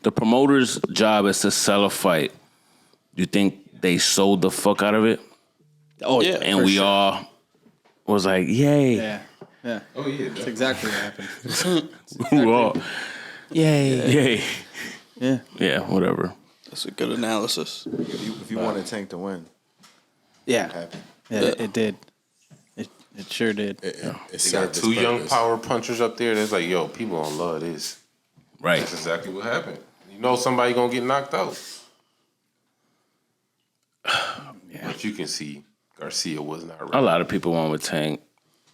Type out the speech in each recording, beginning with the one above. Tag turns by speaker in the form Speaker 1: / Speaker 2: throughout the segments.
Speaker 1: the promoter's job is to sell a fight. You think they sold the fuck out of it?
Speaker 2: Oh yeah,
Speaker 1: and we all was like, yay.
Speaker 3: Yeah. Oh yeah, that's exactly what happened.
Speaker 1: We all, yay.
Speaker 3: Yeah,
Speaker 1: Whatever.
Speaker 2: That's a good analysis.
Speaker 4: If you wanted Tank to win,
Speaker 3: yeah, it did. It sure did.
Speaker 4: it
Speaker 5: They
Speaker 4: served
Speaker 5: got
Speaker 4: its
Speaker 5: two young
Speaker 4: purpose.
Speaker 5: power punchers up there. That's like, yo, people don't love this.
Speaker 1: Right.
Speaker 5: That's exactly what happened. You know somebody gonna get knocked out. But you can see Garcia was not right.
Speaker 1: A lot of people went with Tank.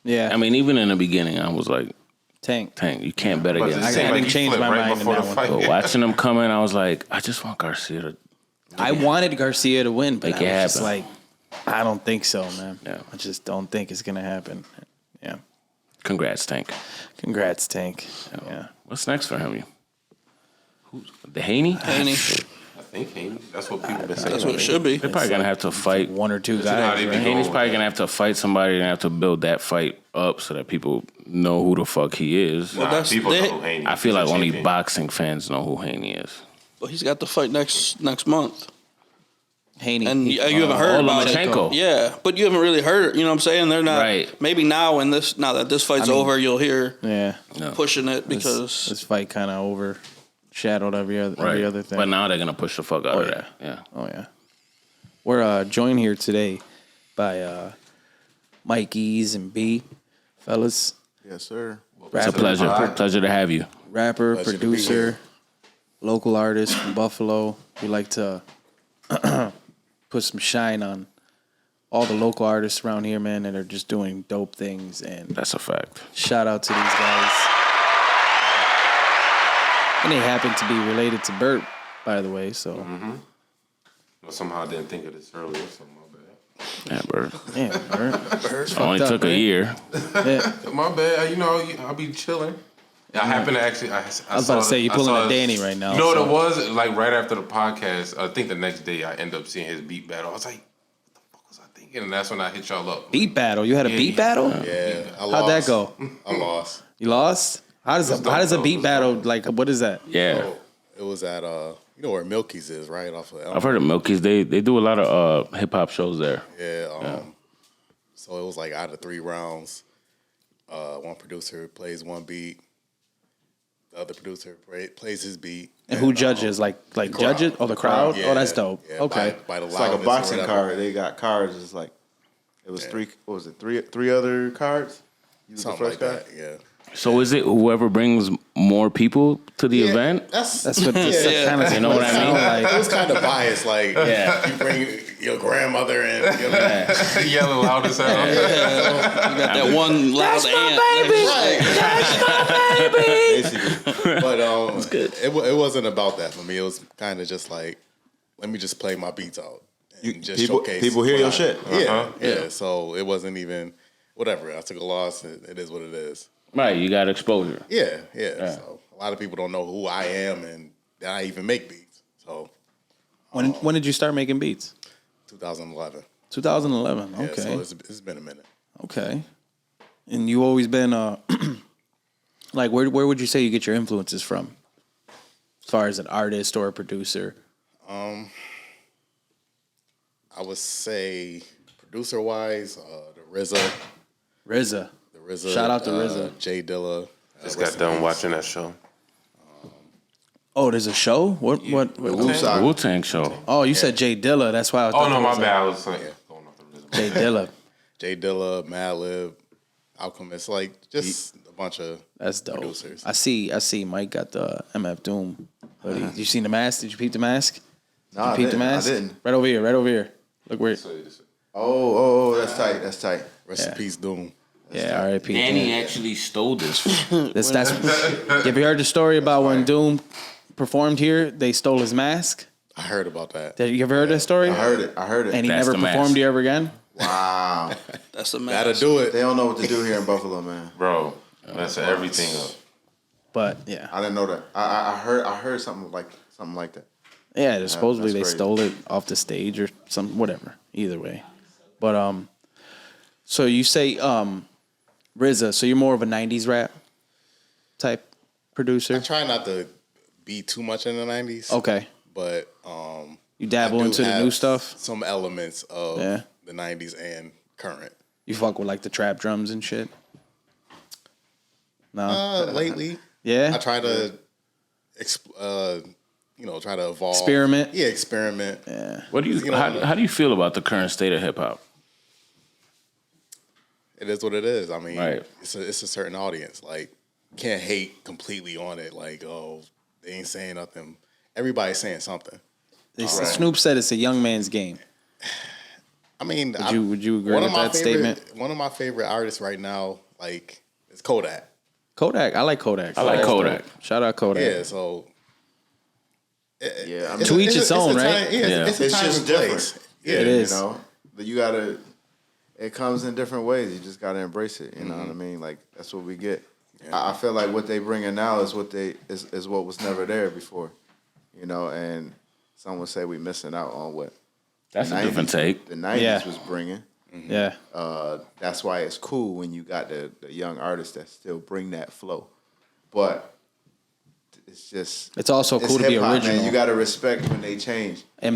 Speaker 3: Yeah,
Speaker 1: I mean, even in the beginning, I was like,
Speaker 3: Tank.
Speaker 1: You can't bet
Speaker 5: But
Speaker 1: against
Speaker 5: it
Speaker 1: Tank.
Speaker 5: seemed
Speaker 3: I
Speaker 5: like
Speaker 3: didn't
Speaker 5: he
Speaker 3: change
Speaker 5: flipped
Speaker 3: my
Speaker 5: right
Speaker 3: mind in
Speaker 5: before
Speaker 3: that
Speaker 5: the
Speaker 3: one.
Speaker 5: fight.
Speaker 1: But watching them come in, I was like, I just want Garcia to.
Speaker 3: I wanted Garcia to win, but
Speaker 1: Make
Speaker 3: I
Speaker 1: it
Speaker 3: was just
Speaker 1: happen.
Speaker 3: like, I don't think so, man.
Speaker 1: Yeah.
Speaker 3: I just don't think it's gonna happen. Yeah.
Speaker 1: Congrats, Tank.
Speaker 3: Congrats, Tank. Yeah.
Speaker 1: What's next for him? Who's the Haney?
Speaker 2: Haney.
Speaker 5: I think Haney. That's what people been saying.
Speaker 2: That's what it should be.
Speaker 1: They're probably gonna have to fight.
Speaker 3: One or two
Speaker 5: You know how
Speaker 3: guys,
Speaker 5: they be
Speaker 3: right?
Speaker 5: going
Speaker 1: Haney's
Speaker 5: with
Speaker 1: probably
Speaker 5: that.
Speaker 1: gonna have to fight somebody and have to build that fight up so that people know who the fuck he is.
Speaker 5: Nah,
Speaker 2: that's-
Speaker 5: people
Speaker 2: they-
Speaker 5: know Haney.
Speaker 1: I feel
Speaker 5: He's
Speaker 1: like
Speaker 5: a
Speaker 1: only
Speaker 5: champion.
Speaker 1: boxing fans know who Haney is.
Speaker 2: But he's got the fight next month.
Speaker 3: Haney.
Speaker 2: And you haven't heard about
Speaker 1: Lomachenko.
Speaker 2: it. Yeah, but you haven't really heard. You know what I'm saying? They're not.
Speaker 1: Right.
Speaker 2: Maybe now that this fight's over, you'll hear
Speaker 3: Yeah.
Speaker 2: pushing it because
Speaker 3: This fight kind of overshadowed every other thing.
Speaker 1: But now they're gonna push the fuck out of that. Yeah.
Speaker 3: Oh yeah. We're joined here today by Mike Ease and B, fellas.
Speaker 4: Yes, sir.
Speaker 1: It's a pleasure. Pleasure to have you.
Speaker 3: Rapper,
Speaker 4: Pleasure to be
Speaker 3: producer,
Speaker 4: here.
Speaker 3: local artist from Buffalo. We like to put some shine on all the local artists around here, man, that are just doing dope things. And
Speaker 1: That's a fact.
Speaker 3: shout out to these guys. And they happen to be related to Bert, by the way. So
Speaker 5: Well, somehow I didn't think of this earlier, so my
Speaker 1: Yeah, bro.
Speaker 3: yeah, Bert.
Speaker 1: It only
Speaker 3: up,
Speaker 1: took a
Speaker 3: man.
Speaker 1: year.
Speaker 3: Yeah.
Speaker 5: bad. My bad. You know, I'll be chilling. I happen to actually. I
Speaker 3: I was about to say, you're pulling a Danny right now.
Speaker 5: You know what
Speaker 3: so-
Speaker 5: it was? Like right after the podcast, I think the next day I end up seeing his beat battle. I was like, what the fuck was I thinking? And that's when I hit y'all up.
Speaker 3: Beat battle. You had a beat battle?
Speaker 4: Yeah, I lost.
Speaker 3: How'd that go?
Speaker 4: I lost.
Speaker 3: You lost? How does a beat battle, like, what is that?
Speaker 1: Yeah.
Speaker 4: So it was at you know where Milky's is, right off of
Speaker 1: I've heard of Milky's. They do a lot of hip hop shows there.
Speaker 4: Yeah. So it was like out of 3 rounds, one producer plays one beat, the other producer plays his beat.
Speaker 3: And who judges? Like judges? Oh, the crowd?
Speaker 4: Yeah,
Speaker 3: Oh, that's dope.
Speaker 4: yeah,
Speaker 3: Okay.
Speaker 4: By the
Speaker 6: It's like a
Speaker 4: loudness or
Speaker 6: boxing
Speaker 4: whatever.
Speaker 6: card. They got cards. It's like it was three. What was it? Three other cards. You was the
Speaker 4: Something
Speaker 6: first
Speaker 4: like
Speaker 6: guy.
Speaker 4: that. Yeah.
Speaker 1: So is it whoever brings more people to the event?
Speaker 4: That's
Speaker 3: What this kind of,
Speaker 1: You know what I mean?
Speaker 4: It
Speaker 3: Like,
Speaker 4: was kind of biased. Like
Speaker 1: Yeah.
Speaker 4: you bring your grandmother and you know,
Speaker 5: Yelling loud as hell.
Speaker 2: you got that one loud ant.
Speaker 6: Basically,
Speaker 4: but it wasn't about that for me. It was kind of just like, let me just play my beats out. And just showcase
Speaker 6: people hear
Speaker 4: what
Speaker 6: your
Speaker 4: I-
Speaker 6: shit.
Speaker 4: Yeah. So it wasn't even whatever. I took a loss. It is what it is.
Speaker 1: Right, you got exposure.
Speaker 4: Yeah. So a lot of people don't know who I am and that I even make beats. So
Speaker 3: when did you start making beats?
Speaker 4: 2011.
Speaker 3: 2011.
Speaker 4: Yeah,
Speaker 3: Okay.
Speaker 4: so it's been a minute.
Speaker 3: Okay. And you always been, like, where would you say you get your influences from? As far as an artist or a producer?
Speaker 4: I would say producer wise, the RZA.
Speaker 3: RZA.
Speaker 4: The RZA.
Speaker 3: Shout out to RZA.
Speaker 4: Jay Dilla.
Speaker 5: Just got done watching that show.
Speaker 3: Oh, there's a show? What?
Speaker 6: Woosah.
Speaker 1: Wu-Tang show.
Speaker 3: Oh, you said Jay Dilla. That's why I thought
Speaker 5: Oh no,
Speaker 3: it
Speaker 5: my
Speaker 3: was
Speaker 5: bad. I was going off the rhythm.
Speaker 3: Jay Dilla.
Speaker 4: Jay Dilla, Madlib, Alchemist, like just a bunch of
Speaker 3: That's dope.
Speaker 4: producers.
Speaker 3: I see Mike got the MF Doom hoodie. Did you see the mask? Did you peep the mask?
Speaker 6: No, I
Speaker 3: Peep the
Speaker 6: didn't. I
Speaker 3: mask?
Speaker 6: didn't.
Speaker 3: Right over here. Look where.
Speaker 6: Oh, that's tight. That's tight.
Speaker 4: Rest in peace, Doom.
Speaker 3: Yeah, R.I.P.
Speaker 1: Danny actually stole this.
Speaker 3: That's have you heard the story about when Doom performed here? They stole his mask.
Speaker 4: I heard about that.
Speaker 3: You ever heard that story?
Speaker 6: I heard it.
Speaker 3: And he
Speaker 1: That's
Speaker 3: never
Speaker 1: the mask.
Speaker 3: performed here ever again.
Speaker 6: Wow.
Speaker 2: That's the
Speaker 4: That'll
Speaker 2: mask.
Speaker 4: do it.
Speaker 6: They don't know what to do here in Buffalo, man.
Speaker 5: Bro, mess everything up.
Speaker 3: But yeah,
Speaker 6: I didn't know that. I heard something like that.
Speaker 3: yeah. Supposedly they
Speaker 6: that's crazy.
Speaker 3: stole it off the stage or some whatever. Either way, but so you say RZA. So you're more of a '90s rap type
Speaker 4: I
Speaker 3: producer.
Speaker 4: try not to be too much in the 90s.
Speaker 3: Okay.
Speaker 4: But
Speaker 3: You dabble
Speaker 4: I do
Speaker 3: into the new
Speaker 4: have
Speaker 3: stuff?
Speaker 4: Some elements of
Speaker 3: Yeah.
Speaker 4: the 90s and current.
Speaker 3: You fuck with like the trap drums and shit? No.
Speaker 4: Lately,
Speaker 3: Yeah.
Speaker 4: I try to, try to evolve.
Speaker 3: Experiment?
Speaker 4: Yeah, experiment.
Speaker 3: Yeah.
Speaker 1: What do you? How do you feel about the current state of hip hop?
Speaker 4: It is what it is. I mean,
Speaker 1: Right.
Speaker 4: it's a certain audience. Like, can't hate completely on it. Like, oh, they ain't saying nothing. Everybody's saying something.
Speaker 3: Snoop said it's a young man's game.
Speaker 4: I mean,
Speaker 3: Would you agree with that statement?
Speaker 4: One of my favorite artists right now, like, is Kodak.
Speaker 3: Kodak. I like Kodak.
Speaker 1: I like Kodak.
Speaker 3: Shout out Kodak.
Speaker 4: Yeah, so.
Speaker 6: Yeah, I mean,
Speaker 3: To each its own,
Speaker 4: a
Speaker 3: right?
Speaker 4: time- yeah,
Speaker 1: Yeah.
Speaker 4: it's a
Speaker 6: it's
Speaker 4: time
Speaker 6: just
Speaker 4: and
Speaker 6: different.
Speaker 4: place.
Speaker 6: Yeah,
Speaker 3: It is.
Speaker 6: You know, but you gotta. It comes in different ways. You just gotta embrace it. You know what I mean? Like that's what we get. I feel like what they bringing now is what is what was never there before. You know, and some would say we missing out on what
Speaker 1: That's a different take.
Speaker 6: the 90s
Speaker 3: Yeah.
Speaker 6: was bringing.
Speaker 3: Yeah.
Speaker 6: That's why it's cool when you got the young artists that still bring that flow. But it's just
Speaker 3: It's also cool to be
Speaker 6: hip-hop,
Speaker 3: original.
Speaker 6: Man. You gotta respect when they change.
Speaker 3: and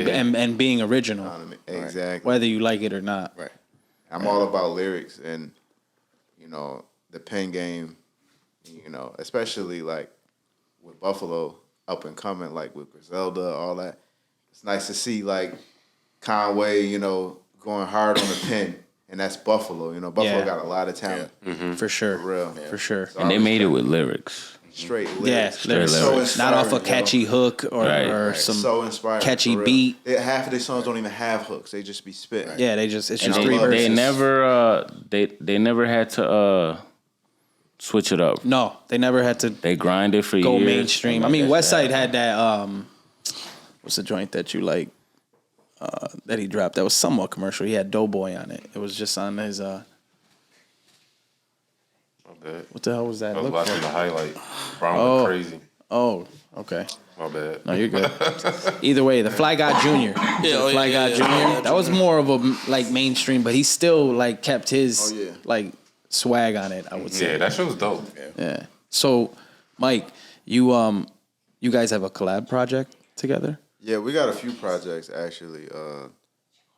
Speaker 3: being original,
Speaker 6: You know what I mean? Exactly.
Speaker 3: whether you like it or not.
Speaker 4: Right.
Speaker 6: I'm all about lyrics and, you know, the pen game, you know, especially like with Buffalo up and coming, like with Griselda, all that. It's nice to see like Conway, you know, going hard on the pen, and that's Buffalo. You know, Buffalo
Speaker 3: Yeah.
Speaker 6: got a lot of talent.
Speaker 3: For sure.
Speaker 6: For real.
Speaker 3: For sure.
Speaker 6: So
Speaker 1: And
Speaker 6: I
Speaker 1: they made it
Speaker 6: respect
Speaker 1: with lyrics.
Speaker 6: straight lyrics.
Speaker 3: Yeah, lyrics.
Speaker 6: So
Speaker 1: lyrics.
Speaker 3: Not off a
Speaker 6: inspiring,
Speaker 3: catchy
Speaker 6: yo.
Speaker 3: hook or,
Speaker 1: Right.
Speaker 3: or some
Speaker 6: So inspiring.
Speaker 3: catchy
Speaker 6: for real.
Speaker 3: beat.
Speaker 6: Half of their songs don't even have hooks. They just be spitting.
Speaker 3: Yeah, it's
Speaker 1: And
Speaker 3: just three
Speaker 6: love
Speaker 3: verses.
Speaker 1: they never had to switch it up.
Speaker 3: No, they never had to
Speaker 1: They grinded for
Speaker 3: go
Speaker 1: years.
Speaker 3: mainstream. I mean, Westside had that. What's the joint that you like? That he dropped that was somewhat commercial. He had Doughboy on it. It was just on his.
Speaker 5: My bad.
Speaker 3: What the hell was that?
Speaker 5: I was
Speaker 3: Look
Speaker 5: watching
Speaker 3: for-
Speaker 5: the highlight. Brown
Speaker 3: Oh.
Speaker 5: went crazy.
Speaker 3: Oh, okay.
Speaker 5: My bad.
Speaker 3: No, you're good. Either way, the Fly God Jr.
Speaker 2: oh,
Speaker 3: Fly
Speaker 2: yeah,
Speaker 3: God
Speaker 2: yeah,
Speaker 3: Jr.
Speaker 2: yeah.
Speaker 3: That was more of a like mainstream, but he still like kept his
Speaker 6: Oh, yeah.
Speaker 3: like swag on it. I would say.
Speaker 5: Yeah, that shit was dope.
Speaker 3: Yeah. So, Mike, you guys have a collab project together?
Speaker 6: Yeah, we got a few projects actually.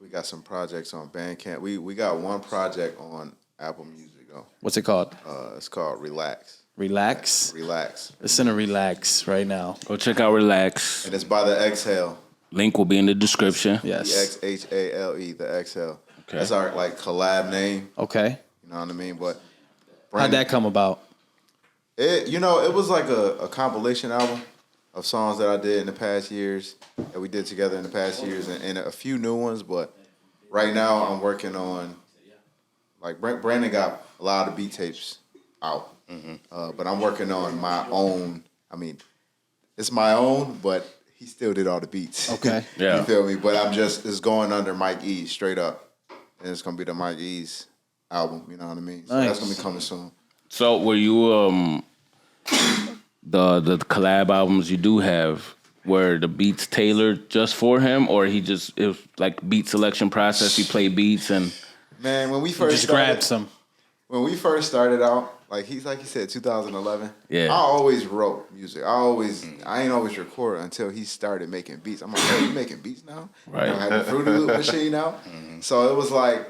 Speaker 6: We got some projects on Bandcamp. We got one project on Apple Music though.
Speaker 3: What's it called?
Speaker 6: It's called Relax.
Speaker 3: Relax.
Speaker 6: Relax.
Speaker 3: Listen to Relax right now.
Speaker 1: Go check out Relax.
Speaker 6: And it's by the Exhale.
Speaker 1: Link will be in the description.
Speaker 3: Yes.
Speaker 6: EXHALE, the Exhale.
Speaker 1: Okay.
Speaker 6: That's our like collab name.
Speaker 3: Okay.
Speaker 6: You know what I mean? But
Speaker 3: How'd that come about?
Speaker 6: It was like a compilation album of songs that I did in the past years, that we did together in the past years, and a few new ones. But right now I'm working on, like Brandon got a lot of beat tapes out, but I'm working on my own. I mean, it's my own, but he still did all the beats.
Speaker 3: Okay.
Speaker 1: Yeah.
Speaker 6: You feel me? But it's going under Mike E straight up, and it's gonna be the Mike E's album. You know what I mean? So
Speaker 3: Nice.
Speaker 6: that's gonna be coming soon.
Speaker 1: So were you the collab albums you do have, were the beats tailored just for him, or it was like beat selection process, he played beats and
Speaker 6: Man, when we first
Speaker 3: Just
Speaker 6: started,
Speaker 3: grabbed some.
Speaker 6: when we first started out, like he said, 2011.
Speaker 1: Yeah.
Speaker 6: I always wrote music. I ain't always record until he started making beats. I'm like, hey, you making beats now?
Speaker 1: Right.
Speaker 6: I have a Fruity Loop machine out. So it was like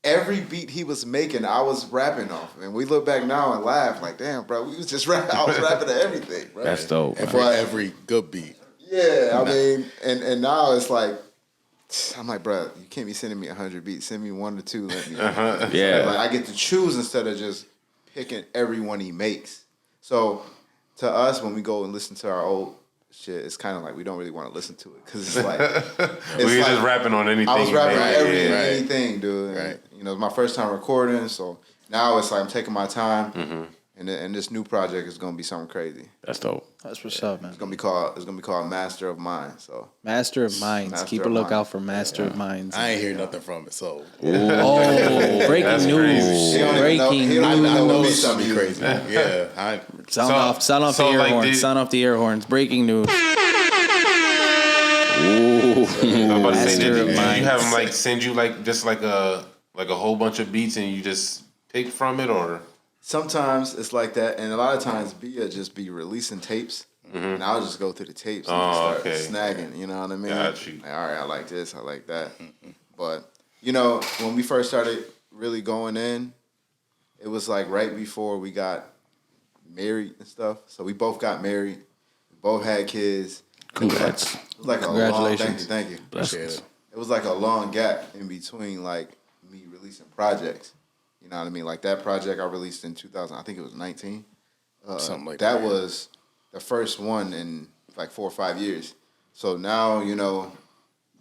Speaker 6: every beat he was making, I was rapping off. And we look back now and laugh like, damn, bro, we was just rapping. I was rapping to everything, bro.
Speaker 1: that's dope.
Speaker 4: And
Speaker 1: man.
Speaker 4: for every good beat.
Speaker 6: Yeah, I mean, and now it's like, I'm like, bro, you can't be sending me 100 beats. Send me 1 or 2. Let me.
Speaker 1: Yeah.
Speaker 6: Like, I get to choose instead of just picking every one he makes. So to us, when we go and listen to our old shit, it's kind of like we don't really want to listen to it because it's like
Speaker 5: We were just rapping on anything.
Speaker 6: I was rapping on
Speaker 5: man.
Speaker 6: anything, dude. And,
Speaker 4: Right.
Speaker 6: you know, it's my first time recording, so now it's like I'm taking my time, and this new project is gonna be something crazy.
Speaker 1: That's dope.
Speaker 3: That's what's up, man.
Speaker 6: It's gonna be called Master of Mind. So
Speaker 3: Master of Minds.
Speaker 6: Master
Speaker 3: Keep a
Speaker 6: of
Speaker 3: lookout
Speaker 6: Minds.
Speaker 3: for Master of Minds.
Speaker 4: I ain't hear nothing from it, so
Speaker 3: Oh, breaking
Speaker 5: That's
Speaker 3: news.
Speaker 5: crazy.
Speaker 6: He don't even know-
Speaker 3: Breaking
Speaker 6: he don't
Speaker 4: I
Speaker 6: even
Speaker 3: news.
Speaker 6: know
Speaker 4: know
Speaker 6: what
Speaker 4: it's something
Speaker 6: beats I'm
Speaker 4: crazy. Yeah,
Speaker 3: Sound off
Speaker 5: So,
Speaker 3: the air
Speaker 5: like,
Speaker 3: horns.
Speaker 5: did-
Speaker 3: Sound off the air horns. Breaking news.
Speaker 5: I'm about to say,
Speaker 3: Master of
Speaker 5: did you
Speaker 3: Minds.
Speaker 5: have him like send you like just like a whole bunch of beats and you just pick from it, or
Speaker 6: Sometimes it's like that, and a lot of times Bia just be releasing tapes, and I'll just go through the tapes and just start snagging. You know what I mean?
Speaker 5: Got you.
Speaker 6: Like, all right, I like this, I like that. But you know, when we first started really going in, it was like right before we got married and stuff. So we both got married, we both had kids.
Speaker 1: Congrats.
Speaker 6: It was like
Speaker 3: Congratulations.
Speaker 6: Thank you.
Speaker 1: Blessings.
Speaker 6: It was like a long gap in between like me releasing projects. You know what I mean? Like that project I released in 2000, I think it was 19.
Speaker 4: Something like
Speaker 6: that.
Speaker 4: that.
Speaker 6: That was the first one in like 4 or 5 years. So now, you know,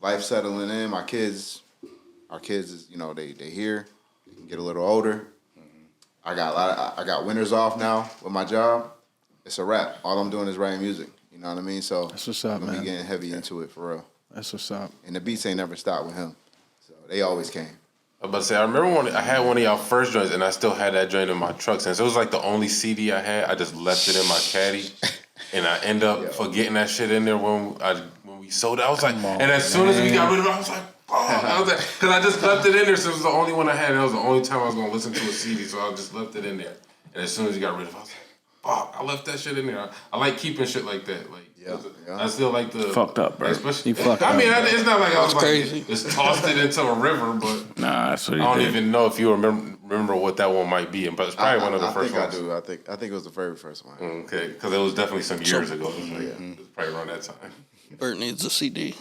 Speaker 6: life settling in. Our kids is, you know, they here. They can get a little older. I got winters off now with my job. It's a wrap. All I'm doing is writing music. You know what I mean? So
Speaker 3: That's what's up,
Speaker 6: I'm gonna
Speaker 3: man.
Speaker 6: be getting heavy into it for real.
Speaker 3: That's what's up.
Speaker 6: And the beats ain't never stopped with him. So they always came.
Speaker 5: I was about to say, I remember when I had one of y'all first joints, and I still had that joint in my truck since it was like the only CD I had. I just left it in my caddy, and I end up forgetting that shit in there when we sold it. I was like, and as soon as we got rid of it, I was like, oh, because I just left it in there since it was the only one I had, and it was the only time I was gonna listen to a CD, so I just left it in there. And as soon as we got rid of it, I was like, fuck, I left that shit in there. I like keeping shit like that. Like, I still like the
Speaker 1: Fucked up, bro.
Speaker 5: Especially,
Speaker 3: You fucked
Speaker 5: I mean,
Speaker 3: up.
Speaker 5: it's not like I was
Speaker 2: crazy.
Speaker 5: like just tossed it into a river, but
Speaker 1: Nah, that's what he
Speaker 5: I don't
Speaker 1: did.
Speaker 5: even know if you remember what that one might be. But it's probably one of the first
Speaker 6: I
Speaker 5: ones.
Speaker 6: think I do. I think it was the very first one.
Speaker 5: Okay, because it was definitely some years ago. It was, like, it was probably around that time.
Speaker 2: Bert needs a CD.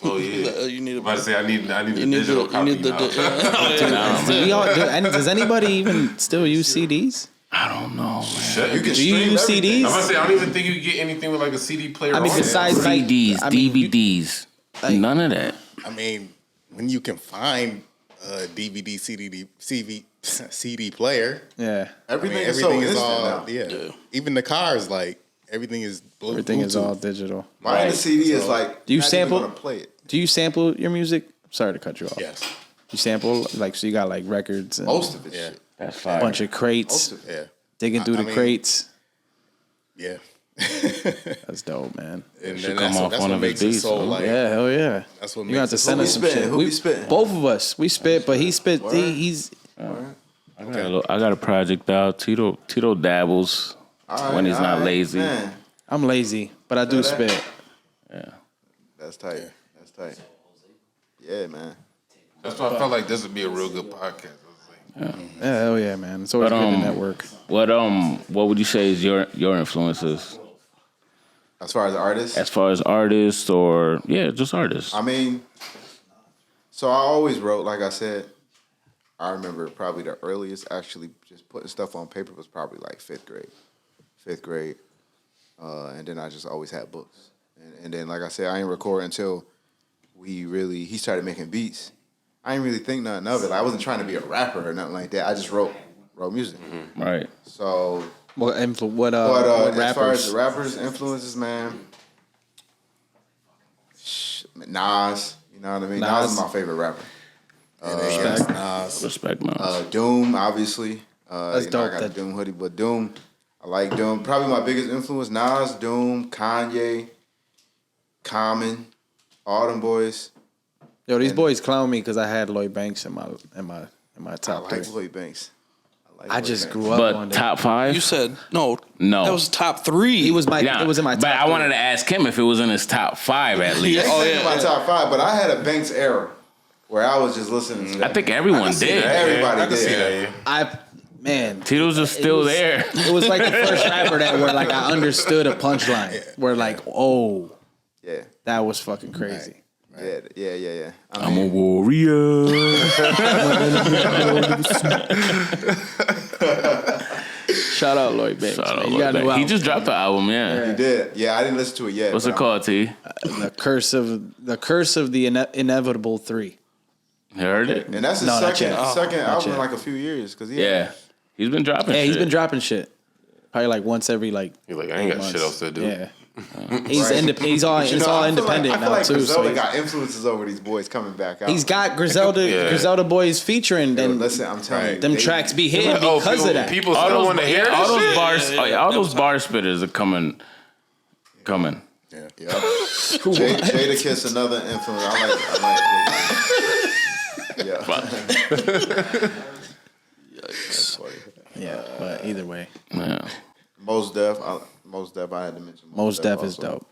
Speaker 5: Oh yeah.
Speaker 2: You need
Speaker 5: I'm about to say I need the
Speaker 2: You need
Speaker 5: digital
Speaker 2: the. You
Speaker 5: copy
Speaker 2: need the.
Speaker 5: now.
Speaker 3: Does anybody even still use CDs?
Speaker 1: I don't know, man.
Speaker 5: Shit, you can
Speaker 3: Do you
Speaker 5: stream
Speaker 3: use
Speaker 5: everything.
Speaker 3: CDs?
Speaker 5: I'm about to say I don't even think you can get anything with like a CD player.
Speaker 3: I mean,
Speaker 5: on it.
Speaker 3: besides like
Speaker 1: CDs,
Speaker 3: I mean,
Speaker 1: DVDs, none of that.
Speaker 4: I mean, when you can find a DVD, CD player,
Speaker 3: yeah,
Speaker 6: Everything, is
Speaker 4: everything
Speaker 6: so
Speaker 4: is
Speaker 6: instant
Speaker 4: all
Speaker 6: now.
Speaker 4: yeah. Even the cars, like everything is Bluetooth.
Speaker 3: everything is all digital.
Speaker 6: Mine, the CD is like.
Speaker 3: Do you
Speaker 6: not even
Speaker 3: sample?
Speaker 6: gonna play it?
Speaker 3: Do you sample your music? Sorry to cut you off.
Speaker 4: Yes.
Speaker 3: You sample like so you got like records and
Speaker 6: Most of it.
Speaker 4: Yeah.
Speaker 6: Shit.
Speaker 1: That's
Speaker 3: a
Speaker 1: fire.
Speaker 3: bunch of crates,
Speaker 6: Most of it.
Speaker 4: Yeah.
Speaker 3: digging through
Speaker 4: I
Speaker 3: the
Speaker 4: mean-
Speaker 3: crates.
Speaker 4: Yeah.
Speaker 3: That's dope, man.
Speaker 4: And
Speaker 1: should
Speaker 4: then
Speaker 1: come off
Speaker 4: that's
Speaker 1: one
Speaker 4: what
Speaker 1: of his
Speaker 4: makes it
Speaker 1: beats,
Speaker 4: so
Speaker 1: bro.
Speaker 4: like
Speaker 3: Yeah, hell yeah.
Speaker 4: that's what
Speaker 3: You got
Speaker 4: makes
Speaker 3: to
Speaker 4: it
Speaker 3: send
Speaker 6: Who
Speaker 3: us
Speaker 6: be
Speaker 3: some
Speaker 6: spitting?
Speaker 3: shit.
Speaker 6: Who be spitting?
Speaker 3: Both of us, we spit, but he spit. He's
Speaker 1: I got a project out. Tito dabbles when he's not lazy.
Speaker 6: Man,
Speaker 3: I'm lazy, but I do
Speaker 6: that?
Speaker 3: spit.
Speaker 6: that's tight. That's tight. Yeah, man.
Speaker 5: That's why I felt like this would be a real good podcast. I was like,
Speaker 3: Yeah, hell yeah, man. It's always
Speaker 1: But,
Speaker 3: good to network.
Speaker 1: What would you say is your influences
Speaker 6: As far as artists,
Speaker 1: as far as artists or just artists?
Speaker 6: I mean, so I always wrote. Like I said, I remember probably the earliest actually just putting stuff on paper was probably like fifth grade, and then I just always had books. And then, like I said, I didn't record until he started making beats. I didn't really think nothing of it. Like, I wasn't trying to be a rapper or nothing like that. I just wrote music.
Speaker 1: Right.
Speaker 6: So,
Speaker 3: What what
Speaker 6: but
Speaker 3: rappers?
Speaker 6: as far as the rappers influences, man, Nas. You know what I mean? Nas is my favorite rapper.
Speaker 1: Respect, man.
Speaker 6: Doom, obviously.
Speaker 3: That's
Speaker 6: I
Speaker 3: dope.
Speaker 6: got a Doom hoodie, but Doom, I like Doom. Probably my biggest influence: Nas, Doom, Kanye, Common, all them boys.
Speaker 3: Yo, these boys clown me because I had Lloyd Banks in my top
Speaker 6: I
Speaker 3: three.
Speaker 6: like Lloyd Banks.
Speaker 3: I just grew up on
Speaker 1: But
Speaker 3: that.
Speaker 1: top 5?
Speaker 2: You said no.
Speaker 1: No.
Speaker 2: That was top 3.
Speaker 3: He was my.
Speaker 1: Yeah,
Speaker 3: It was in my top.
Speaker 1: But I
Speaker 3: three.
Speaker 1: wanted to ask him if it was in his top 5 at least.
Speaker 2: Oh,
Speaker 6: It's in my top 5, but I had a Banks era where I was just listening to that.
Speaker 1: I think everyone did.
Speaker 6: Everybody
Speaker 5: I can
Speaker 6: did.
Speaker 5: see that. Yeah.
Speaker 3: Man,
Speaker 1: Tito's just still
Speaker 3: was-
Speaker 1: there.
Speaker 3: it was like the first rapper that where like I understood a punchline. Where like, oh,
Speaker 6: Yeah,
Speaker 3: that was fucking crazy.
Speaker 6: yeah.
Speaker 1: I'm a warrior.
Speaker 3: Shout out Lloyd Banks.
Speaker 1: Shout
Speaker 3: man.
Speaker 1: out
Speaker 3: You
Speaker 1: Lloyd
Speaker 3: got a new
Speaker 1: Banks. He
Speaker 3: album.
Speaker 1: just dropped the album, yeah.
Speaker 6: He did. Yeah, I didn't listen to it yet.
Speaker 1: What's
Speaker 6: but
Speaker 1: it called, T?
Speaker 3: the curse of the inevitable 3.
Speaker 1: You heard it?
Speaker 6: And that's his
Speaker 3: No, not
Speaker 6: second
Speaker 3: yet.
Speaker 6: second
Speaker 3: Not
Speaker 6: album in
Speaker 3: yet.
Speaker 6: like a few years. Cause
Speaker 1: Yeah. He's been dropping
Speaker 3: Yeah,
Speaker 1: shit.
Speaker 3: he's been dropping shit. Probably like once every like.
Speaker 5: You're like, I ain't got
Speaker 3: months.
Speaker 5: shit else to do.
Speaker 3: Yeah. He's
Speaker 6: Right.
Speaker 3: he's all
Speaker 6: You
Speaker 3: it's
Speaker 6: know,
Speaker 3: all
Speaker 6: I feel
Speaker 3: independent
Speaker 6: like,
Speaker 3: now
Speaker 6: I feel
Speaker 3: too.
Speaker 6: like
Speaker 3: So
Speaker 6: Griselda
Speaker 3: he's,
Speaker 6: got influences over these boys coming back out.
Speaker 3: he's got Griselda
Speaker 5: Yeah.
Speaker 3: Griselda boys featuring.
Speaker 6: Yo,
Speaker 3: Then
Speaker 6: listen, I'm telling you,
Speaker 3: them
Speaker 6: they-
Speaker 3: tracks be hitting
Speaker 5: Oh,
Speaker 3: because of that.
Speaker 5: People still want to hear this
Speaker 1: all those
Speaker 5: shit?
Speaker 1: bars, all those bar spitters are coming.
Speaker 6: Yeah. Jada Kiss, another influence. I like. Yeah.
Speaker 2: Yikes.
Speaker 3: Yeah, but either way,
Speaker 1: Yeah.
Speaker 6: Most Def. Most Def. I had to mention.
Speaker 3: Most Def is
Speaker 6: also.
Speaker 3: dope.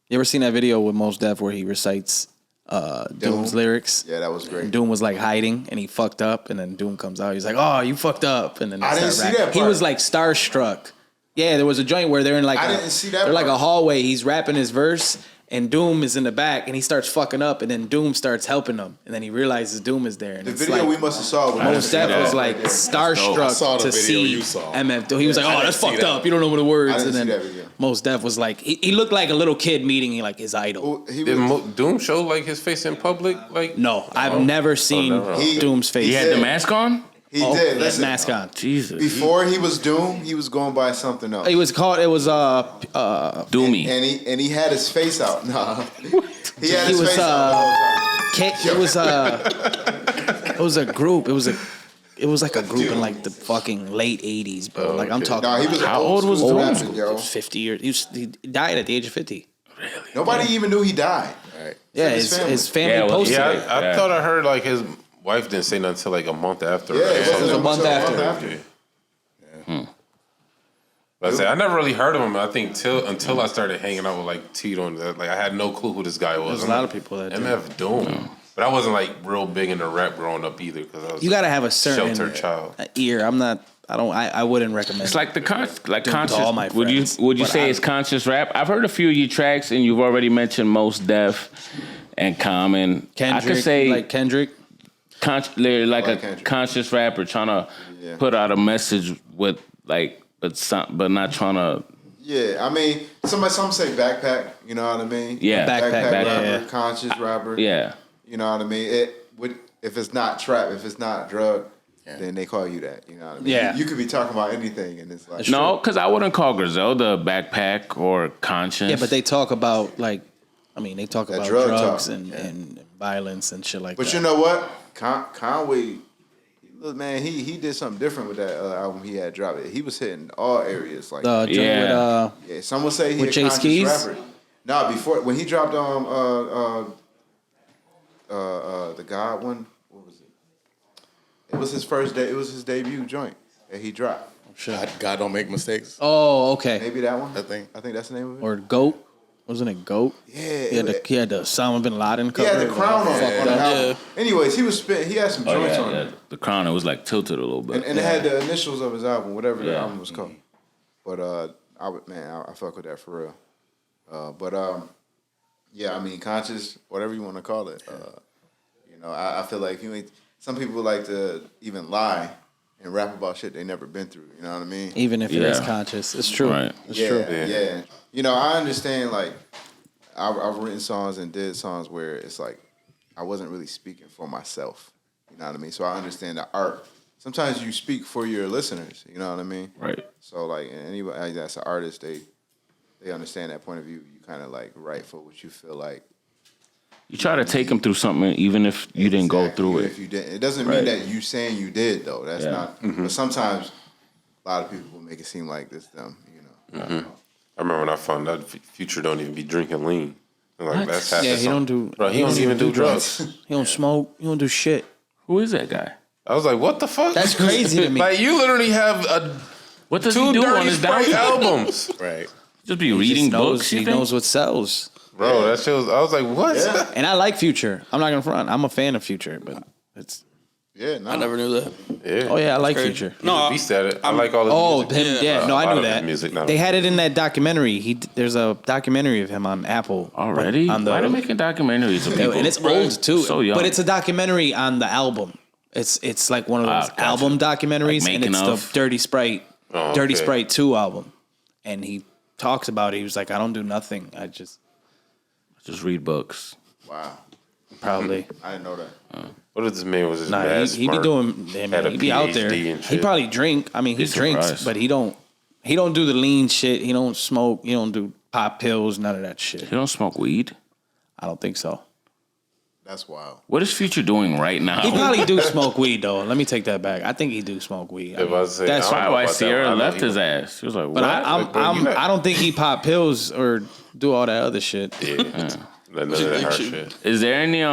Speaker 3: You ever seen that video with Most Def where he recites Doom's lyrics?
Speaker 6: Yeah, that was great.
Speaker 3: Doom was like hiding and he fucked up, and then Doom comes out. He's like, "Oh, you fucked up," and then they
Speaker 6: I didn't
Speaker 3: start
Speaker 6: see
Speaker 3: rapping.
Speaker 6: that
Speaker 3: He
Speaker 6: part.
Speaker 3: was like starstruck. Yeah, there was a joint where they're in like
Speaker 6: I didn't see that
Speaker 3: they're like a
Speaker 6: part.
Speaker 3: hallway. He's rapping his verse, and Doom is in the back, and he starts fucking up, and then Doom starts helping him, and then he realizes Doom is there. And
Speaker 6: The
Speaker 3: it's
Speaker 6: video
Speaker 3: like,
Speaker 6: we must have saw. Was
Speaker 3: Most Def was like
Speaker 4: I saw
Speaker 3: starstruck
Speaker 4: the
Speaker 3: to
Speaker 4: video
Speaker 3: see
Speaker 4: you saw.
Speaker 3: MF. He was like,
Speaker 4: I
Speaker 3: "Oh,
Speaker 4: didn't
Speaker 3: that's
Speaker 4: see
Speaker 3: fucked
Speaker 4: that.
Speaker 3: up. You don't know the words."
Speaker 6: I didn't
Speaker 3: And
Speaker 6: see
Speaker 3: then
Speaker 6: that video.
Speaker 3: Most Def was like, he looked like a little kid meeting like his idol.
Speaker 6: He
Speaker 5: Did
Speaker 6: was,
Speaker 5: Doom show like his face in public? Like
Speaker 3: No, I've never seen
Speaker 5: never.
Speaker 3: Doom's face.
Speaker 1: He had the
Speaker 6: did.
Speaker 1: mask on.
Speaker 6: he
Speaker 3: Oh,
Speaker 6: did.
Speaker 3: he had
Speaker 6: Listen,
Speaker 3: mask on.
Speaker 1: Jesus.
Speaker 6: before he was Doom, he was going by something else.
Speaker 3: It was called. It was
Speaker 1: Doomy.
Speaker 6: And he had his face out. Nah, he had his
Speaker 3: was,
Speaker 6: face out the whole time.
Speaker 3: It was a group. It was like a group in like the fucking late '80s, bro. Like I'm talking.
Speaker 6: Nah, he was
Speaker 1: How
Speaker 6: old
Speaker 1: old was
Speaker 6: school
Speaker 1: Doom?
Speaker 6: rapping, yo.
Speaker 3: 50 years. He died at the age of 50.
Speaker 6: Nobody even knew he died.
Speaker 4: Right.
Speaker 3: Yeah,
Speaker 6: His
Speaker 3: his
Speaker 6: family.
Speaker 3: family
Speaker 1: Yeah, well,
Speaker 3: posted
Speaker 5: yeah,
Speaker 3: it.
Speaker 5: I thought I heard like his wife didn't say nothing until like a month after.
Speaker 6: Yeah, it wasn't
Speaker 3: a month
Speaker 6: until
Speaker 3: after.
Speaker 5: But I say I never really heard of him. I think until I started hanging out with like Tito and that, like I had no clue who this guy was.
Speaker 3: There's a lot of people that do.
Speaker 5: MF Doom, but I wasn't like real big into rap growing up either because I was
Speaker 3: You got to have a certain
Speaker 5: sheltered child.
Speaker 3: ear. I'm not. I don't. I wouldn't recommend.
Speaker 1: It's like the conscious.
Speaker 3: all my
Speaker 1: would you
Speaker 3: friends, but
Speaker 1: say it's conscious rap? I've heard a few of your tracks, and you've already mentioned Most Def and Common.
Speaker 3: Kendrick.
Speaker 1: I could say
Speaker 3: like Kendrick.
Speaker 1: like a
Speaker 6: Kendrick.
Speaker 1: conscious rapper trying to
Speaker 6: Yeah.
Speaker 1: put out a message with like, but not trying to.
Speaker 6: Yeah, I mean, some say backpack. You know what I mean?
Speaker 1: Yeah,
Speaker 3: Backpack,
Speaker 6: rapper,
Speaker 3: yeah.
Speaker 6: conscious rapper.
Speaker 1: Yeah,
Speaker 6: You know what I mean? It would if it's not trap, if it's not drug, then they call you that. You know what I mean?
Speaker 3: Yeah.
Speaker 6: You could be talking about anything, and it's like
Speaker 1: no, because I wouldn't call Griselda backpack or conscious.
Speaker 3: Yeah, but they talk about like. I mean, they talk about
Speaker 6: drug
Speaker 3: drugs
Speaker 6: talk,
Speaker 3: and violence and shit like
Speaker 6: But
Speaker 3: that.
Speaker 6: you know what? Conway, look, man, he did something different with that album he had dropped. He was hitting all areas. Like,
Speaker 3: the joint
Speaker 1: Yeah.
Speaker 3: with
Speaker 6: yeah, some would say he
Speaker 3: with
Speaker 6: a
Speaker 3: Jay
Speaker 6: conscious
Speaker 3: Skeez?
Speaker 6: rapper. No, before when he dropped the God one, what was it? It was his first day. It was his debut joint that he dropped.
Speaker 4: God don't make mistakes.
Speaker 3: Oh, okay.
Speaker 6: Maybe that one.
Speaker 4: I think.
Speaker 6: I think that's the name of it.
Speaker 3: Or Goat. Wasn't it Goat?
Speaker 6: Yeah,
Speaker 3: He had the Osama bin Laden
Speaker 6: he
Speaker 3: cover.
Speaker 6: had the crown on the album.
Speaker 2: Yeah.
Speaker 6: Anyways, he was spitting. He had some
Speaker 1: Oh,
Speaker 6: joints
Speaker 1: yeah,
Speaker 6: on
Speaker 1: yeah.
Speaker 6: it.
Speaker 1: The crown it was like tilted a little bit.
Speaker 6: And it had the initials of his album, whatever the
Speaker 1: Yeah.
Speaker 6: album was called. But I fuck with that for real. Yeah, I mean, conscious, whatever you want to call it. You know, I feel like some people like to even lie and rap about shit they never been through. You know what I mean?
Speaker 3: Even if it is
Speaker 1: Yeah.
Speaker 3: conscious, it's true.
Speaker 1: Right.
Speaker 3: It's
Speaker 6: yeah,
Speaker 3: true.
Speaker 6: yeah. You know, I understand. Like, I've written songs and did songs where it's like I wasn't really speaking for myself. You know what I mean? So I understand the art. Sometimes you speak for your listeners. You know what I mean?
Speaker 1: Right.
Speaker 6: So like anybody that's an artist, they understand that point of view. You kind of like write for what you feel like.
Speaker 1: You try to take them through something, even if you didn't go
Speaker 6: Exactly,
Speaker 1: through
Speaker 6: even
Speaker 1: it.
Speaker 6: If you didn't, it doesn't
Speaker 1: Right.
Speaker 6: mean that you saying you did though. That's
Speaker 1: Yeah.
Speaker 6: not. But sometimes a lot of people will make it seem like this them. You know.
Speaker 5: I remember when I found out Future don't even be drinking lean. I'm like, that's half
Speaker 3: Yeah,
Speaker 5: the
Speaker 3: he
Speaker 5: song.
Speaker 3: don't do.
Speaker 5: Bro, he don't even do drugs.
Speaker 3: He don't smoke. He don't do shit.
Speaker 1: Who is that guy?
Speaker 5: I was like, what the fuck?
Speaker 3: That's crazy to me.
Speaker 5: Like, you literally have
Speaker 1: What does
Speaker 5: two
Speaker 1: he do on
Speaker 5: Dirty
Speaker 1: his
Speaker 5: Sprite
Speaker 1: downtime?
Speaker 5: albums.
Speaker 4: Right.
Speaker 1: Just be
Speaker 3: He
Speaker 1: reading
Speaker 3: just knows,
Speaker 1: books.
Speaker 3: He
Speaker 1: You think?
Speaker 3: knows what sells.
Speaker 5: Bro, that shit was, I was like, what?
Speaker 6: Yeah.
Speaker 3: And I like Future. I'm not gonna front. I'm a fan of Future, but it's.
Speaker 6: Yeah. No.
Speaker 2: I never knew that.
Speaker 5: Yeah.
Speaker 3: Oh yeah, I like
Speaker 2: Crazy.
Speaker 3: Future.
Speaker 2: No,
Speaker 5: Beast at it. I like all of
Speaker 3: Oh,
Speaker 5: the music.
Speaker 3: him, yeah. No,
Speaker 5: A
Speaker 3: I
Speaker 5: lot
Speaker 3: knew
Speaker 5: of his
Speaker 3: that.
Speaker 5: music, not
Speaker 3: They
Speaker 5: all.
Speaker 3: had it in that documentary. There's a documentary of him on Apple
Speaker 1: Already?
Speaker 3: On the,
Speaker 1: Why are they making documentaries of people?
Speaker 3: and it's old too.
Speaker 1: So young.
Speaker 3: But it's a documentary on the album. It's like one of those
Speaker 1: gotcha.
Speaker 3: album documentaries,
Speaker 1: Like
Speaker 3: and
Speaker 1: making
Speaker 3: it's
Speaker 1: of?
Speaker 3: the Dirty Sprite,
Speaker 5: Oh,
Speaker 3: Dirty
Speaker 5: okay.
Speaker 3: Sprite 2 album. And he talks about it. He was like, I don't do nothing. I just
Speaker 1: Just read books.
Speaker 6: Wow.
Speaker 3: probably.
Speaker 6: I didn't know that.
Speaker 5: What if this man was just
Speaker 3: Nah,
Speaker 5: mad
Speaker 3: he be
Speaker 5: smart?
Speaker 3: doing. I
Speaker 5: Had
Speaker 3: mean,
Speaker 5: a
Speaker 3: he be out there.
Speaker 5: PhD and
Speaker 3: He
Speaker 5: shit.
Speaker 3: probably drink. I mean, he
Speaker 1: Be
Speaker 3: drinks,
Speaker 1: surprised.
Speaker 3: but he don't do the lean shit. He don't smoke. He don't do pop pills. None of that shit.
Speaker 1: You don't smoke weed?
Speaker 3: I don't think so.
Speaker 6: That's wild.
Speaker 1: What is Future doing right now?
Speaker 3: He probably do smoke weed though. Let me take that back. I think he do smoke weed.
Speaker 5: If I say,
Speaker 3: That's
Speaker 5: I don't
Speaker 1: Why
Speaker 5: know
Speaker 1: why
Speaker 5: about that
Speaker 1: Sierra
Speaker 5: one. I know
Speaker 1: left
Speaker 5: he
Speaker 1: his
Speaker 5: was-
Speaker 1: ass? She was like, what?
Speaker 3: But
Speaker 5: Like, bro, you not-
Speaker 3: I don't think he pop pills or do all that other shit.
Speaker 5: Yeah. None of that hard shit.
Speaker 1: Is there any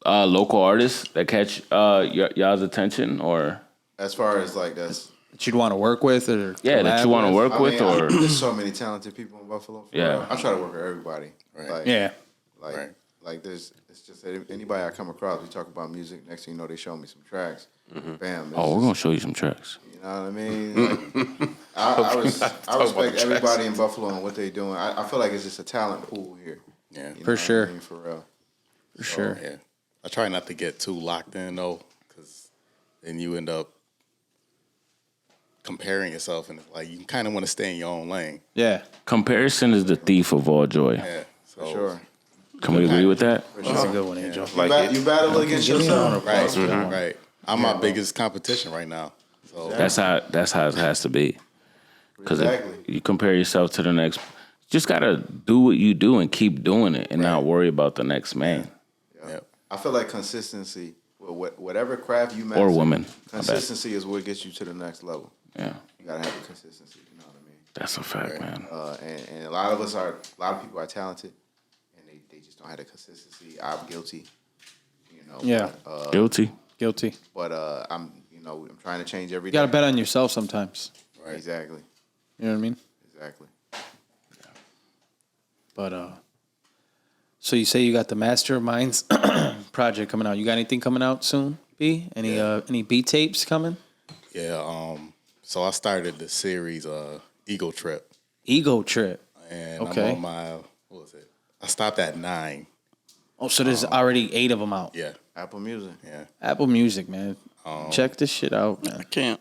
Speaker 1: local artists that catch y'all's attention or
Speaker 6: As far as like that's
Speaker 3: that you'd want to work with or
Speaker 1: Yeah, that you want to work with, or
Speaker 6: there's so many talented people in Buffalo.
Speaker 1: Yeah.
Speaker 6: I try to work with everybody.
Speaker 4: Right.
Speaker 6: Like,
Speaker 3: Yeah.
Speaker 6: Like,
Speaker 4: Right.
Speaker 6: like there's, it's just that anybody I come across, we talk about music. Next thing you know, they show me some tracks. Bam.
Speaker 1: oh, we're gonna show you some tracks.
Speaker 6: You know what I mean? Like, I respect everybody in Buffalo and what they doing. I feel like it's just a talent pool here.
Speaker 4: Yeah.
Speaker 6: You know
Speaker 3: For
Speaker 6: what
Speaker 3: sure.
Speaker 6: I mean? For real.
Speaker 3: For sure.
Speaker 4: Yeah. I try not to get too locked in though, because then you end up comparing yourself, and it's like you kind of want to stay in your own lane.
Speaker 3: Yeah.
Speaker 1: Comparison is the thief of all joy.
Speaker 4: Yeah. So,
Speaker 6: For sure.
Speaker 1: Can we agree with that?
Speaker 3: That's a good one, Angel.
Speaker 6: You battle against yourself.
Speaker 4: Right. Right. I'm my biggest competition right now. So
Speaker 1: That's how it has to be. Because
Speaker 6: Exactly.
Speaker 1: you compare yourself to the next, just gotta do what you do and keep doing it, and not worry about the next man
Speaker 4: yeah.
Speaker 6: I feel like consistency, whatever craft you master,
Speaker 1: or woman. I bet.
Speaker 6: consistency is what gets you to the next level.
Speaker 1: Yeah,
Speaker 6: You gotta have a consistency. You know what I mean?
Speaker 1: that's a fact, man.
Speaker 6: And a lot of people are talented, and they just don't have the consistency. I'm guilty. You know.
Speaker 3: Yeah.
Speaker 1: Guilty.
Speaker 3: Guilty.
Speaker 6: But I'm trying to change every
Speaker 3: You got to
Speaker 6: day.
Speaker 3: bet on yourself sometimes.
Speaker 4: Right.
Speaker 6: Exactly.
Speaker 3: You know what I mean?
Speaker 6: Exactly.
Speaker 3: But so you say you got the Masterminds project coming out. You got anything coming out soon? B? Any beat tapes coming?
Speaker 4: Yeah. So I started the series Ego Trip,
Speaker 3: Ego Trip.
Speaker 4: and
Speaker 3: Okay.
Speaker 4: I'm on my what was it? I stopped at 9.
Speaker 3: Oh, so there's already 8 of them out.
Speaker 4: Yeah.
Speaker 6: Apple Music.
Speaker 4: Yeah.
Speaker 3: Apple Music, man. Check this shit out, man.
Speaker 2: I can't.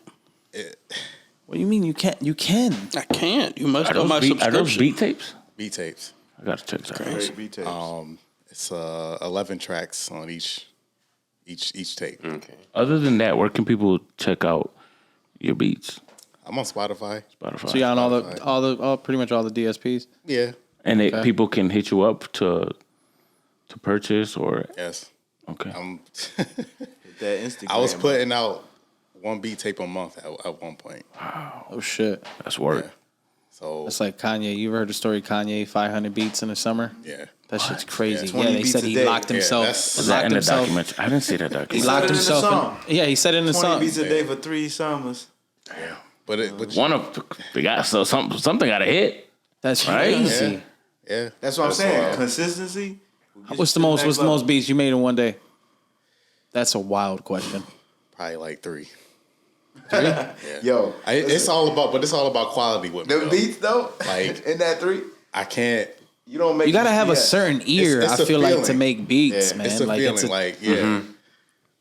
Speaker 3: What do you mean you can't? You can.
Speaker 2: I can't. You must
Speaker 1: Are
Speaker 2: have my
Speaker 1: those, are those
Speaker 2: subscription.
Speaker 1: beat tapes?
Speaker 4: Beat tapes.
Speaker 1: I gotta check that out.
Speaker 6: Great beat tapes.
Speaker 4: It's 11 tracks on each tape.
Speaker 5: Okay.
Speaker 1: Other than that, where can people check out your beats?
Speaker 4: I'm on Spotify.
Speaker 1: Spotify.
Speaker 3: So you're on pretty much all the DSPs.
Speaker 4: Yeah.
Speaker 1: And people can hit you up to purchase or
Speaker 4: Yes.
Speaker 1: okay.
Speaker 6: Hit that Instagram.
Speaker 4: I was putting out one beat tape a month at one point.
Speaker 3: Oh shit.
Speaker 1: That's work.
Speaker 4: So
Speaker 3: That's like Kanye. You ever heard the story Kanye 500 beats in the summer?
Speaker 4: yeah.
Speaker 3: That shit's crazy.
Speaker 6: Yeah,
Speaker 3: Yeah,
Speaker 6: 20
Speaker 3: they
Speaker 6: beats
Speaker 3: said
Speaker 6: a
Speaker 3: he
Speaker 6: day.
Speaker 3: locked himself.
Speaker 4: that's-
Speaker 1: Is that in the
Speaker 3: himself.
Speaker 1: documentary? I didn't see that
Speaker 3: He
Speaker 1: documentary.
Speaker 3: locked
Speaker 6: said it in the
Speaker 3: himself.
Speaker 6: song.
Speaker 3: Yeah, he said it in the
Speaker 6: 20
Speaker 3: song.
Speaker 6: beats a day for 3 summers.
Speaker 4: But
Speaker 1: One of they got something got to hit.
Speaker 3: That's
Speaker 1: Right?
Speaker 3: crazy.
Speaker 4: yeah.
Speaker 6: That's what I'm saying. Consistency.
Speaker 3: What's the most beats you made in one day? That's a wild question.
Speaker 4: Probably like 3.
Speaker 6: Yo,
Speaker 4: It's all about quality with me.
Speaker 6: the
Speaker 4: though.
Speaker 6: beats though,
Speaker 4: Like-
Speaker 6: in that 3,
Speaker 4: I can't.
Speaker 6: you don't make.
Speaker 3: You gotta have a
Speaker 6: BS.
Speaker 3: certain ear.
Speaker 4: It's
Speaker 3: I
Speaker 4: a
Speaker 3: feel like to
Speaker 4: feeling.
Speaker 3: make beats,
Speaker 6: Yeah,
Speaker 3: man.
Speaker 4: It's a
Speaker 3: like
Speaker 4: feeling.
Speaker 3: it's a,
Speaker 4: Like yeah.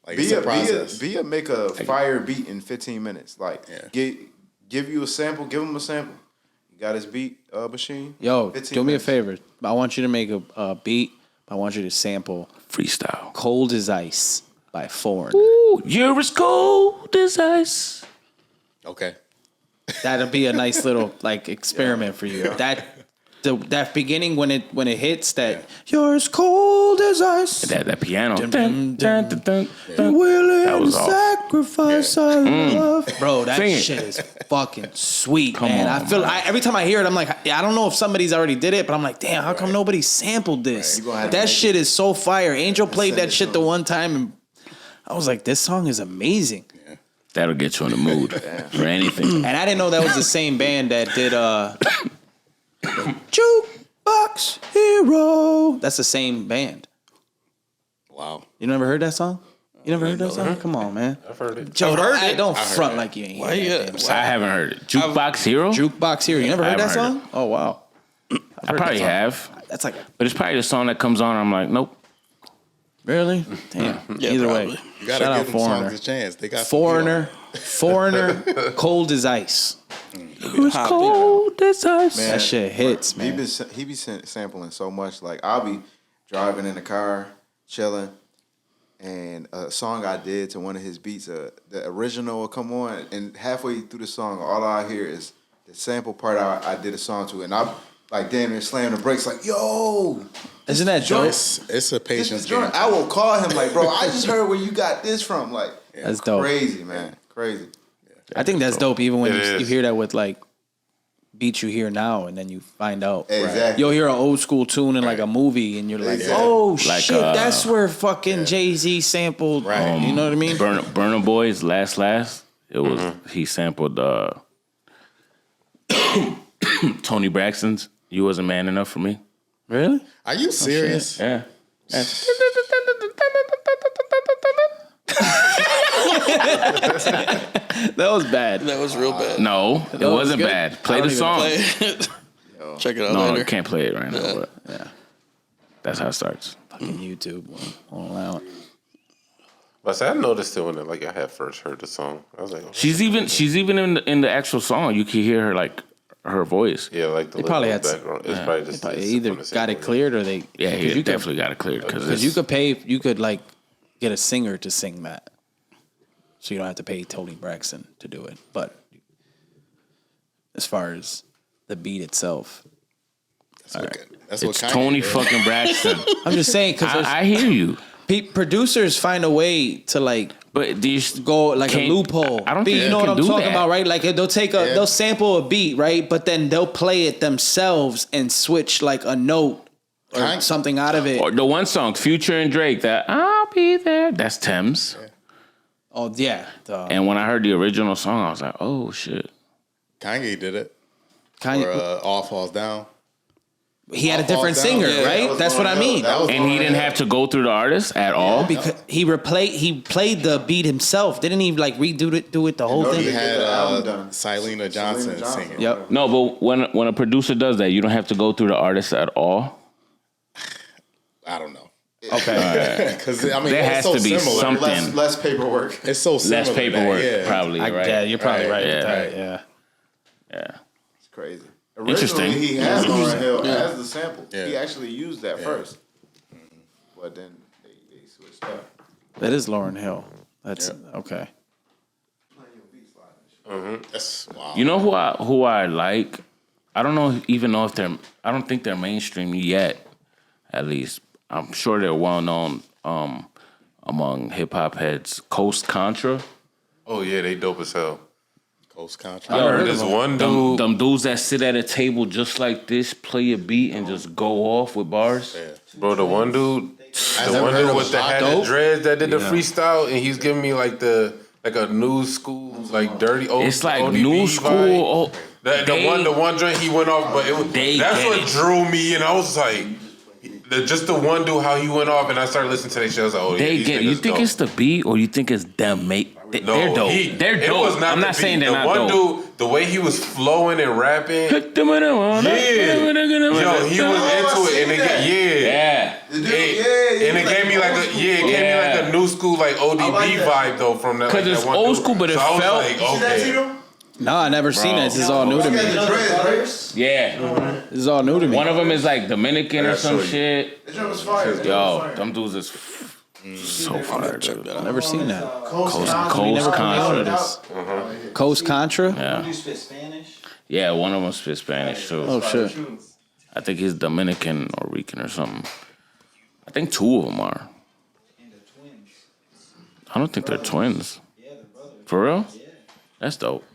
Speaker 4: Like it's a process.
Speaker 6: Be a make a fire beat in 15 minutes. Like give you a sample. Give him a sample. You got his beat machine.
Speaker 3: yo.
Speaker 6: 15
Speaker 3: Do me a
Speaker 6: minutes.
Speaker 3: favor. I want you to make a beat. I want you to sample
Speaker 1: Freestyle.
Speaker 3: "Cold as Ice" by Foreigner.
Speaker 1: Ooh, you're as cold as ice.
Speaker 4: Okay.
Speaker 3: That'll be a nice little like experiment for you. That beginning when it hits that you're as cold as ice.
Speaker 1: That piano.
Speaker 3: Dun, dun,
Speaker 1: Dun, dun.
Speaker 3: Willing
Speaker 1: That was
Speaker 3: to
Speaker 1: off.
Speaker 3: sacrifice our love. Bro, that
Speaker 1: Sing it.
Speaker 3: shit is fucking sweet,
Speaker 1: Come
Speaker 3: man.
Speaker 1: on,
Speaker 3: I feel
Speaker 1: man.
Speaker 3: every time I hear it, I'm like, I don't know if somebody's already did it, but I'm like, damn, how come nobody sampled this?
Speaker 6: You gonna have to
Speaker 3: That
Speaker 6: make
Speaker 3: shit is so fire. Angel played
Speaker 6: send
Speaker 3: that
Speaker 6: it
Speaker 3: shit
Speaker 6: to
Speaker 3: the
Speaker 6: him.
Speaker 3: one time, and I was like, this song is amazing.
Speaker 1: That'll get you in the mood for anything.
Speaker 3: And I didn't know that was the same band that did Jukebox Hero. That's the same band.
Speaker 4: Wow.
Speaker 3: You never heard that song? You never heard that song? Come on, man.
Speaker 5: I've heard it.
Speaker 3: Joe, don't
Speaker 4: heard
Speaker 3: front
Speaker 4: it.
Speaker 3: like you ain't
Speaker 2: Why
Speaker 3: heard
Speaker 2: you-
Speaker 3: that damn song.
Speaker 1: I haven't heard it. Jukebox Hero?
Speaker 3: Jukebox Hero. You never heard
Speaker 1: I
Speaker 3: that
Speaker 1: haven't heard
Speaker 3: song? Oh wow.
Speaker 1: I probably have.
Speaker 3: That's like
Speaker 1: But it's probably the song that comes on. I'm like, nope.
Speaker 3: really? Damn.
Speaker 2: Yeah,
Speaker 3: Either
Speaker 2: probably.
Speaker 3: way.
Speaker 4: You gotta
Speaker 3: Shout out
Speaker 4: give them songs
Speaker 3: Foreigner.
Speaker 4: a chance. They got
Speaker 3: Foreigner, Cold as Ice.
Speaker 2: Hot
Speaker 1: Cold as ice.
Speaker 3: That shit hits, man.
Speaker 6: He be sampling so much. Like I'll be driving in the car, chilling, and a song I did to one of his beats, the original will come on, and halfway through the song, all I hear is the sample part I did a song to, and I'm like damn near slamming the brakes, like yo,
Speaker 3: Isn't that dope?
Speaker 4: It's a
Speaker 6: this
Speaker 4: patience
Speaker 6: is
Speaker 4: game.
Speaker 6: joint. I will call him like, bro, I just heard where you got this from, like
Speaker 3: That's dope.
Speaker 6: crazy, man, crazy.
Speaker 3: I think that's dope. Even when
Speaker 5: It
Speaker 3: you
Speaker 5: is.
Speaker 3: hear that with like beats you hear now, and then you find out.
Speaker 6: Exactly.
Speaker 3: You'll hear an old school tune in like a movie, and you're like,
Speaker 6: Exactly.
Speaker 3: "Oh
Speaker 1: Like,
Speaker 3: shit, that's where fucking Jay-Z sampled."
Speaker 4: Right.
Speaker 3: You know what I mean?
Speaker 1: Burna Boy's Last. It was he sampled Tony Braxton's "You Wasn't Man Enough for Me."
Speaker 3: Really?
Speaker 4: Are you serious?
Speaker 1: Yeah.
Speaker 3: That was bad.
Speaker 2: That was real bad.
Speaker 1: No, it wasn't
Speaker 3: good.
Speaker 1: bad. Play
Speaker 3: I
Speaker 1: the
Speaker 3: don't even
Speaker 1: song.
Speaker 2: Play it. Check it out
Speaker 1: No,
Speaker 2: later.
Speaker 1: I can't play it right now. But
Speaker 3: Yeah.
Speaker 1: that's how it starts.
Speaker 3: Fucking YouTube won't allow it.
Speaker 5: But I noticed it when I had first heard the song. I was like, oh,
Speaker 1: She's even in the actual song. You can hear her like her voice.
Speaker 5: yeah, like the
Speaker 3: probably
Speaker 5: little
Speaker 3: had
Speaker 5: background. It's probably just
Speaker 3: Probably
Speaker 5: it's
Speaker 3: either
Speaker 5: from the
Speaker 3: got it
Speaker 5: sample,
Speaker 3: cleared or they.
Speaker 1: Yeah, he
Speaker 3: you
Speaker 1: definitely got it cleared
Speaker 3: Because you could like get a singer to sing that, so you don't have to pay Tony Braxton to do it. But as far as the beat itself,
Speaker 4: That's what
Speaker 1: it's
Speaker 4: Kanye
Speaker 1: Tony
Speaker 4: did.
Speaker 1: fucking Braxton.
Speaker 3: I'm just saying because
Speaker 1: I hear you,
Speaker 3: producers find a way to like
Speaker 1: but do you
Speaker 3: go like a
Speaker 1: can't-
Speaker 3: loophole.
Speaker 1: I don't
Speaker 3: Beat,
Speaker 1: think
Speaker 3: you know what
Speaker 1: can
Speaker 3: I'm
Speaker 1: do
Speaker 3: talking
Speaker 1: that.
Speaker 3: about, right? Like they'll they'll sample a beat, right? But then they'll play it themselves and switch like a note or
Speaker 4: Kanye-
Speaker 3: something out of it.
Speaker 1: Or the one song, Future and Drake, that I'll be there. That's Thames.
Speaker 3: Oh yeah,
Speaker 1: And when I heard the original song, I was like, oh shit.
Speaker 4: Kanye did it.
Speaker 3: Kanye,
Speaker 4: Or All Falls Down.
Speaker 3: he had a
Speaker 4: All
Speaker 3: different
Speaker 4: Falls Down.
Speaker 3: singer,
Speaker 4: Yeah, that
Speaker 3: right?
Speaker 6: was
Speaker 3: That's what I
Speaker 6: Lauryn Hill.
Speaker 3: mean.
Speaker 6: That was
Speaker 1: And he
Speaker 6: Lauryn
Speaker 1: didn't
Speaker 6: Hill.
Speaker 1: have to go through the artist at all.
Speaker 3: Because he played the beat himself. Didn't he like do it the whole
Speaker 6: No,
Speaker 3: thing?
Speaker 4: He
Speaker 6: They
Speaker 4: had
Speaker 6: did the album done.
Speaker 4: Selena Johnson
Speaker 6: Johnson.
Speaker 4: singing.
Speaker 3: Yep.
Speaker 1: No, but when a producer does that, you don't have to go through the artist at all.
Speaker 4: I don't know.
Speaker 3: Okay.
Speaker 4: Because I mean,
Speaker 1: There
Speaker 4: it's
Speaker 1: has
Speaker 4: so
Speaker 1: to be
Speaker 4: similar.
Speaker 1: something.
Speaker 6: Less paperwork.
Speaker 4: It's so similar.
Speaker 1: Less paperwork,
Speaker 4: yeah.
Speaker 1: probably. Right?
Speaker 3: Yeah, you're probably right.
Speaker 1: Yeah.
Speaker 3: with that, yeah.
Speaker 1: Yeah.
Speaker 6: It's crazy.
Speaker 1: Interesting.
Speaker 6: Originally, he had Lauryn Hill as the sample.
Speaker 4: Yeah.
Speaker 6: He actually used that first. But then they switched up.
Speaker 3: That is Lauryn Hill. That's okay.
Speaker 4: That's wow.
Speaker 1: You know who I like? I don't know if they're. I don't think they're mainstream yet. At least I'm sure they're well known among hip hop heads. Coast Contra.
Speaker 5: oh yeah, they dope as hell.
Speaker 4: Coast Contra.
Speaker 5: Yo, this one dude.
Speaker 1: Them dudes that sit at a table just like this, play a beat and just go off with bars.
Speaker 5: Bro, the one dude,
Speaker 4: I've
Speaker 5: the
Speaker 4: never
Speaker 5: one
Speaker 4: heard
Speaker 5: dude
Speaker 4: of
Speaker 5: with the
Speaker 4: Hot
Speaker 5: had
Speaker 4: Dope.
Speaker 5: the dreads that did the freestyle, and he's giving me like a new school, like dirty old.
Speaker 1: It's like
Speaker 5: ODB
Speaker 1: new school.
Speaker 5: vibe.
Speaker 1: Oh,
Speaker 5: The one joint he went off, but
Speaker 1: They
Speaker 5: that's
Speaker 1: get
Speaker 5: what
Speaker 1: it.
Speaker 5: drew me, and I was like, just the one dude how he went off, and I started listening to that shit. I was like, oh yeah,
Speaker 1: They
Speaker 5: these
Speaker 1: get.
Speaker 5: niggas
Speaker 1: You think
Speaker 5: dope.
Speaker 1: it's the beat or you think it's them? They're dope. They're
Speaker 5: It
Speaker 1: dope.
Speaker 5: was not
Speaker 1: I'm
Speaker 5: the
Speaker 1: not
Speaker 5: beat.
Speaker 1: saying they're
Speaker 5: the
Speaker 1: not
Speaker 5: one
Speaker 1: dope.
Speaker 5: dude, the way he was flowing and rapping.
Speaker 1: Yeah.
Speaker 5: Yo, he was into it, and it
Speaker 1: Yeah.
Speaker 5: and it gave me like a new school like ODB
Speaker 6: like that.
Speaker 5: vibe though from that.
Speaker 1: 'Cause
Speaker 5: like,
Speaker 1: it's
Speaker 5: that one
Speaker 1: old
Speaker 5: dude.
Speaker 1: school, but it
Speaker 5: so I was
Speaker 1: felt-
Speaker 5: like,
Speaker 6: See that,
Speaker 5: okay.
Speaker 6: Tito?
Speaker 3: No, I never seen that. This is all new to
Speaker 6: He
Speaker 3: me.
Speaker 6: got the dreads, right?
Speaker 1: Yeah.
Speaker 3: This is all new to me.
Speaker 1: One of them is like Dominican or
Speaker 5: That's
Speaker 1: some
Speaker 5: sweet.
Speaker 1: shit.
Speaker 6: That joint was fire.
Speaker 1: Yo, them dudes is so fire, dude.
Speaker 3: Never seen that.
Speaker 6: Coast
Speaker 1: Coast Contra.
Speaker 3: This. Coast Contra.
Speaker 1: Yeah.
Speaker 7: You spit Spanish?
Speaker 1: Yeah, one of them speaks Spanish too.
Speaker 3: Oh shit.
Speaker 1: I think he's Dominican or Rican or something. I think two of them are.
Speaker 7: And the twins.
Speaker 1: I don't think they're twins.
Speaker 7: Yeah, the brothers.
Speaker 1: For real? That's dope.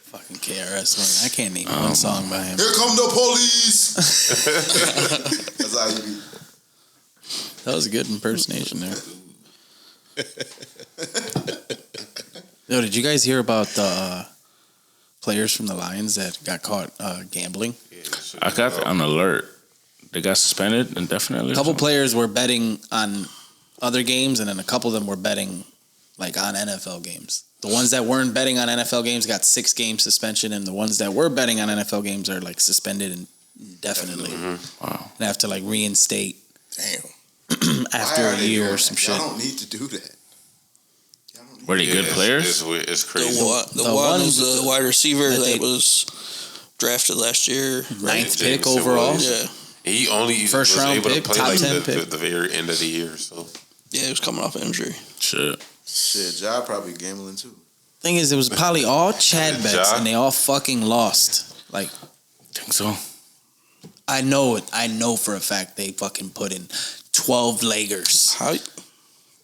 Speaker 3: Fucking KRS One. I can't name one song by him.
Speaker 8: Here come the police. That's how you be.
Speaker 3: That was a good impersonation there. Yo, did you guys hear about the players from the Lions that got caught gambling?
Speaker 1: I got an alert. They got suspended indefinitely.
Speaker 3: A couple players were betting on other games, and then a couple of them were betting like on NFL games. The ones that weren't betting on NFL games got 6-game suspension, and the ones that were betting on NFL games are like suspended indefinitely
Speaker 1: Wow.
Speaker 3: and have to like reinstate
Speaker 8: Damn.
Speaker 3: after
Speaker 8: Why are
Speaker 3: a
Speaker 8: they
Speaker 3: year
Speaker 8: doing
Speaker 3: or some
Speaker 8: that?
Speaker 3: shit.
Speaker 8: Y'all don't need to do that. Y'all don't need
Speaker 1: Were they
Speaker 5: Yeah,
Speaker 1: good players?
Speaker 5: It's
Speaker 2: The
Speaker 5: crazy.
Speaker 2: one
Speaker 3: ones
Speaker 2: was the wide receiver
Speaker 3: that
Speaker 2: that
Speaker 3: they-
Speaker 2: was drafted last year.
Speaker 3: Ninth
Speaker 5: Jameson
Speaker 3: pick overall.
Speaker 5: Williams.
Speaker 2: Yeah,
Speaker 5: He only
Speaker 3: First
Speaker 5: was
Speaker 3: round
Speaker 5: able
Speaker 3: pick,
Speaker 5: to play
Speaker 3: top
Speaker 5: like
Speaker 3: 10 pick.
Speaker 5: the very end of the year. So
Speaker 2: yeah, he was coming off injury.
Speaker 1: Shit.
Speaker 8: Shit, y'all probably gambling too.
Speaker 3: Thing is, it was probably all Chad bets,
Speaker 5: Ja?
Speaker 3: and they all fucking lost. Like,
Speaker 1: Think so?
Speaker 3: I know it. I know for a fact they fucking put in 12 leggers.
Speaker 2: How?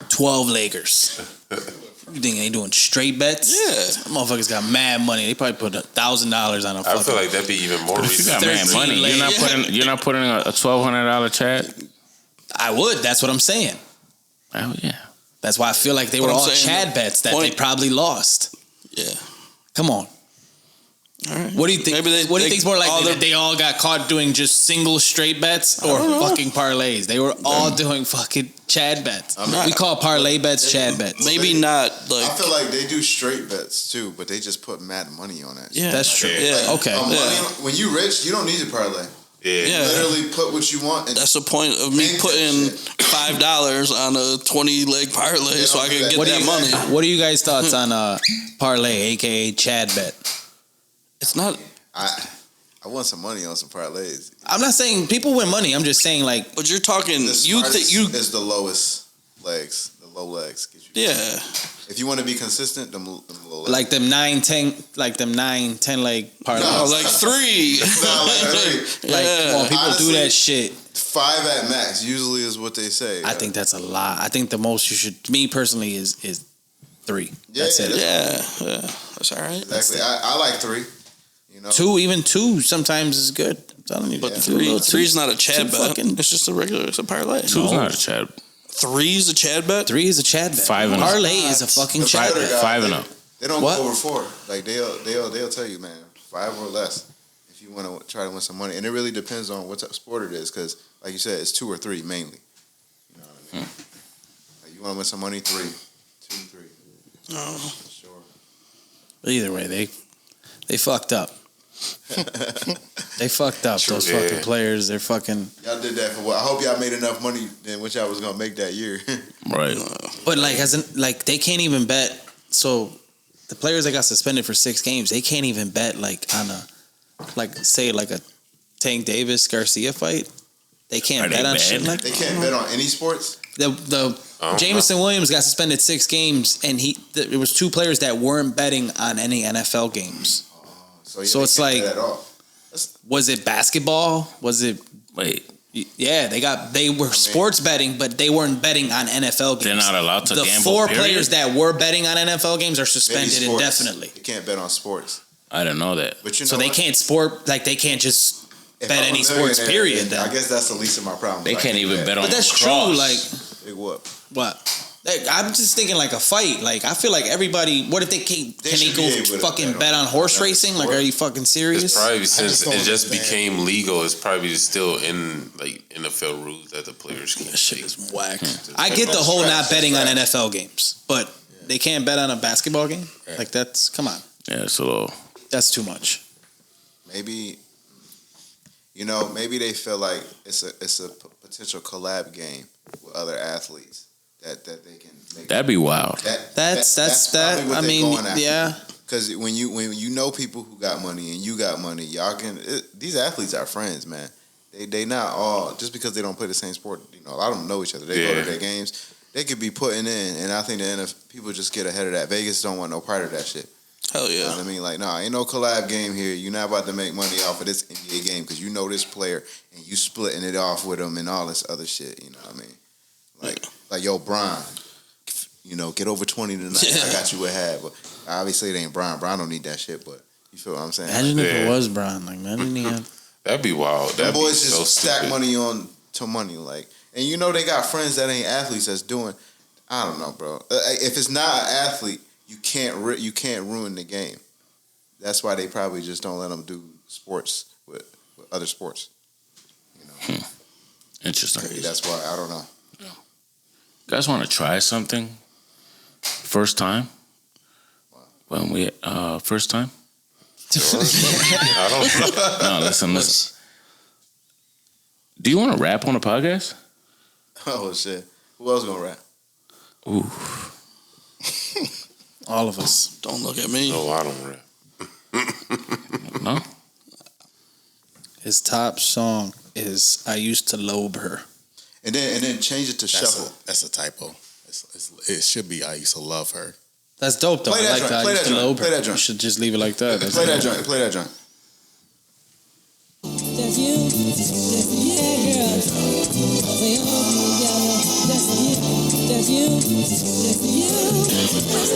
Speaker 3: 12 leggers. You think they doing straight bets?
Speaker 2: Yeah.
Speaker 3: Some motherfuckers got mad money. They probably put $1,000 on a
Speaker 5: I
Speaker 3: fucking.
Speaker 5: feel like that'd be even more
Speaker 1: If you got
Speaker 5: reason.
Speaker 1: mad
Speaker 3: 13
Speaker 1: money, you're not putting a $1,200 chat.
Speaker 3: I would. That's what I'm saying.
Speaker 1: Oh yeah.
Speaker 3: That's why I feel like they
Speaker 2: But
Speaker 3: were
Speaker 2: I'm
Speaker 3: all
Speaker 2: saying
Speaker 3: Chad
Speaker 2: the
Speaker 3: bets that
Speaker 2: point-
Speaker 3: they probably lost.
Speaker 2: Yeah.
Speaker 3: Come on.
Speaker 2: All right.
Speaker 3: What do you think?
Speaker 2: Maybe
Speaker 3: What do you think's more likely?
Speaker 2: all their-
Speaker 3: That they all got caught doing just single straight bets or fucking parlays? They were all doing fucking Chad bets. We call parlay bets Chad bets.
Speaker 2: Maybe not like.
Speaker 6: I feel like they do straight bets too, but they just put mad money on that.
Speaker 2: Yeah,
Speaker 3: That's true.
Speaker 2: Yeah.
Speaker 3: Okay.
Speaker 6: When you rich, you don't need to parlay.
Speaker 2: Yeah.
Speaker 6: Literally put what you want. And
Speaker 2: That's the point of me
Speaker 6: Make that
Speaker 2: putting
Speaker 6: shit.
Speaker 2: $5 on a 20-leg parlay so I can get
Speaker 3: What
Speaker 2: that money.
Speaker 3: What are you guys' thoughts on parlay, aka Chad bet?
Speaker 2: It's not.
Speaker 6: I want some money on some parlays.
Speaker 3: I'm not saying people win money. I'm just saying like
Speaker 2: But you're talking.
Speaker 6: The
Speaker 2: You think
Speaker 6: smartest
Speaker 2: you?
Speaker 6: is the lowest legs. The low legs get you.
Speaker 2: Yeah.
Speaker 6: If you want to be consistent, them low legs.
Speaker 3: like them 9, 10 leg parlays.
Speaker 2: Oh, like 3.
Speaker 3: Like, come on, people
Speaker 6: Honestly,
Speaker 3: do that shit.
Speaker 6: 5 at max usually is what they say.
Speaker 3: I think that's a lot. I think the most you should, me personally, is 3.
Speaker 6: Yeah,
Speaker 3: That's it.
Speaker 2: Yeah. That's all right.
Speaker 6: Exactly. I like 3. You know,
Speaker 3: 2, even 2 sometimes is good. I'm telling you.
Speaker 2: But
Speaker 3: Yeah.
Speaker 2: three's not a Chad
Speaker 3: Two
Speaker 2: bet.
Speaker 3: fucking-
Speaker 2: It's just a regular. It's a parlay.
Speaker 1: Two's not a Chad.
Speaker 2: 3's a Chad bet.
Speaker 3: 3 is a Chad bet.
Speaker 1: 5 and up.
Speaker 3: parlay is a fucking
Speaker 6: The
Speaker 3: Chad
Speaker 6: better
Speaker 3: bet.
Speaker 6: guy,
Speaker 1: 5 and up.
Speaker 6: They don't
Speaker 3: What?
Speaker 6: go over 4. Like they'll tell you, man, 5 or less if you want to try to win some money. And it really depends on what type of sport it is, because like you said, it's 2 or 3 mainly. You know what I mean? Like, you want to win some money, 3, 2, 3.
Speaker 2: No.
Speaker 6: For sure.
Speaker 3: Either way, they fucked up. They fucked up. Those fucking players. They're fucking.
Speaker 6: Y'all did that for what? I hope y'all made enough money than what y'all was gonna make that year.
Speaker 1: Right.
Speaker 3: But like, they can't even bet. So the players that got suspended for 6 games, they can't even bet like on a, like say like a Tank Davis Garcia fight. They can't
Speaker 1: Are
Speaker 3: bet
Speaker 1: they
Speaker 3: on
Speaker 1: banned?
Speaker 3: shit like
Speaker 6: They can't bet on any sports.
Speaker 3: the Jameson Williams got suspended 6 games, and it was 2 players that weren't betting on any NFL games.
Speaker 6: So,
Speaker 3: So
Speaker 6: they
Speaker 3: it's
Speaker 6: can't
Speaker 3: like-
Speaker 6: bet at all.
Speaker 3: Was it basketball? Was it?
Speaker 1: Wait,
Speaker 3: Yeah, they were sports betting, but they weren't betting on NFL games.
Speaker 1: they're not allowed to
Speaker 3: The
Speaker 1: gamble.
Speaker 3: 4
Speaker 1: period?
Speaker 3: players that were betting on NFL games are
Speaker 6: Maybe
Speaker 3: suspended
Speaker 6: sports.
Speaker 3: indefinitely.
Speaker 6: They can't bet on sports.
Speaker 1: I didn't know that.
Speaker 6: But you know
Speaker 3: So they
Speaker 6: what?
Speaker 3: can't they can't just
Speaker 6: If
Speaker 3: bet
Speaker 6: I'm a
Speaker 3: any sports.
Speaker 6: millionaire,
Speaker 3: Period.
Speaker 6: then I
Speaker 3: Then.
Speaker 6: guess that's the least of my problems.
Speaker 1: They
Speaker 6: I
Speaker 1: can't even bet on.
Speaker 3: But that's true.
Speaker 1: lacrosse.
Speaker 3: Like
Speaker 6: Big whoop.
Speaker 3: what? Like, I'm just thinking like a fight. Like I feel like everybody. What if they can't?
Speaker 6: They
Speaker 3: Can they
Speaker 6: should
Speaker 3: go
Speaker 6: be able to
Speaker 3: fucking
Speaker 6: bet
Speaker 3: bet
Speaker 6: on
Speaker 3: on horse
Speaker 6: another
Speaker 3: racing? Like,
Speaker 6: sport.
Speaker 3: are you fucking serious?
Speaker 5: It's probably since
Speaker 8: don't
Speaker 5: it just
Speaker 8: understand.
Speaker 5: became legal. It's probably still in like NFL rules that the players can't.
Speaker 3: That shit
Speaker 5: take.
Speaker 3: is whack. I get the whole not betting on NFL games, but they can't bet on a basketball game. Like that's come on.
Speaker 1: Yeah, so
Speaker 3: That's too much.
Speaker 6: Maybe, maybe they feel like it's a potential collab game with other athletes that they can make.
Speaker 1: that'd be wild.
Speaker 3: That's
Speaker 6: probably what
Speaker 3: I
Speaker 6: they
Speaker 3: mean,
Speaker 6: going after.
Speaker 3: yeah.
Speaker 6: Because when you know people who got money and you got money, y'all can. These athletes are friends, man. They not all just because they don't play the same sport. A lot of them know each other. They go
Speaker 5: Yeah.
Speaker 6: to their games. They could be putting in, and I think the NFL people just get ahead of that. Vegas don't want no part of that shit.
Speaker 2: Hell
Speaker 6: You know
Speaker 2: yeah.
Speaker 6: what I mean? Like, nah, ain't no collab game here. You're not about to make money off of this NBA game because you know this player and you splitting it off with him and all this other shit. You know what I mean? Like yo, Brian, get over 20 tonight. I got you a half. But obviously it ain't Brian. Brian don't need that shit, but you feel what I'm saying?
Speaker 3: Imagine if it
Speaker 5: Yeah.
Speaker 3: was Brown. Like, imagine he had.
Speaker 5: That'd be wild.
Speaker 6: Them
Speaker 5: That'd be
Speaker 6: boys
Speaker 5: so
Speaker 6: just stack
Speaker 5: stupid.
Speaker 6: money on to money, like, and they got friends that ain't athletes that's doing. I don't know, bro. If it's not an athlete, you can't ruin the game. That's why they probably just don't let them do sports with other sports.
Speaker 1: Interesting.
Speaker 6: Maybe that's why I don't know.
Speaker 1: You guys want to try something? First time? When we first time?
Speaker 5: I don't know.
Speaker 1: No, listen. Do you want to rap on a podcast?
Speaker 6: Oh shit! Who else gonna rap?
Speaker 1: Ooh,
Speaker 3: All of us.
Speaker 2: Don't look at me.
Speaker 5: No, I don't rap.
Speaker 1: no.
Speaker 3: His top song is "I Used to Lobe Her."
Speaker 6: And then change it to shuffle.
Speaker 8: That's a typo. It should be I used to love her.
Speaker 3: That's dope though.
Speaker 6: Play that
Speaker 3: I like
Speaker 6: joint,
Speaker 3: that.
Speaker 6: play
Speaker 3: I used
Speaker 6: that
Speaker 3: to
Speaker 6: joint,
Speaker 3: lobe
Speaker 6: play
Speaker 3: her.
Speaker 6: that joint.
Speaker 3: You should just leave it like that. That's
Speaker 6: Play that
Speaker 3: dope.
Speaker 6: joint. Play that joint.
Speaker 9: That's you, yeah, girl. They all together. That's you, that's you.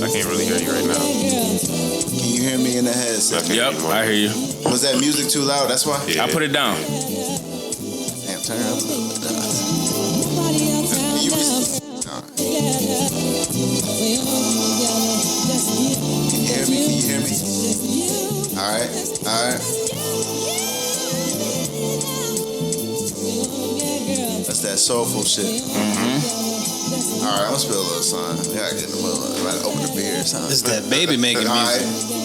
Speaker 5: I can't really hear you right now.
Speaker 6: Can you hear me in the headset?
Speaker 1: Yep, I hear you.
Speaker 6: Was that music too loud? That's why.
Speaker 5: Yeah.
Speaker 1: I put it down.
Speaker 6: Damn, turn it up.
Speaker 9: Nobody else
Speaker 6: Can you
Speaker 9: found out.
Speaker 6: right. That's that soulful shit. All right, I'm gonna spill a little something. I gotta get in the middle. I'm about to open the beer, son.
Speaker 3: This is that baby making
Speaker 6: All
Speaker 3: music.
Speaker 6: right.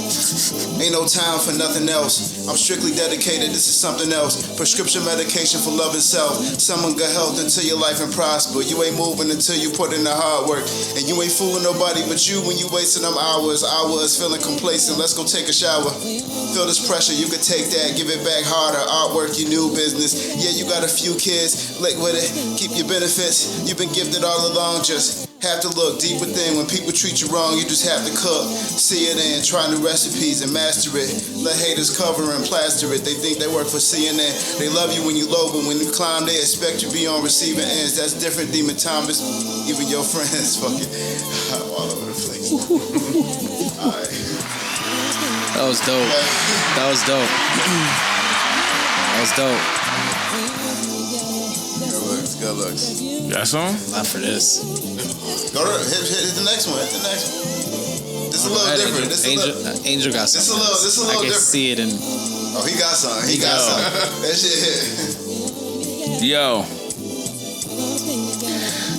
Speaker 6: Ain't no time for nothing else. I'm strictly dedicated. This is something else. Prescription medication for love and self. Someone good health until your life and prosper. You ain't moving until you put in the hard work. And you ain't fooling nobody but you when you wasting them hours. Feeling complacent. Let's go take a shower. Feel this pressure. You can take that. Give it back harder. Artwork, your new business. Yeah, you got a few kids. Lick with it. Keep your benefits. You've been gifted all along. Just have to look deep within. When people treat you wrong, you just have to cook. See it in. Try new recipes and master it. Let haters cover and plaster it. They think they work for CNN. They love you when you low, but when you climb, they expect you to be on receiving ends. That's different, Demon Thomas. Even your friends fucking all over the place. All right.
Speaker 3: That was dope. That was dope. That was dope.
Speaker 6: Good looks.
Speaker 1: Got some?
Speaker 3: Not for this.
Speaker 6: Go to hit the next one. Hit the next one. This is a little different.
Speaker 3: Angel got
Speaker 6: This
Speaker 3: something.
Speaker 6: a little
Speaker 3: I can
Speaker 6: different.
Speaker 3: see it in.
Speaker 6: Oh, he got something. He got something. That shit hit.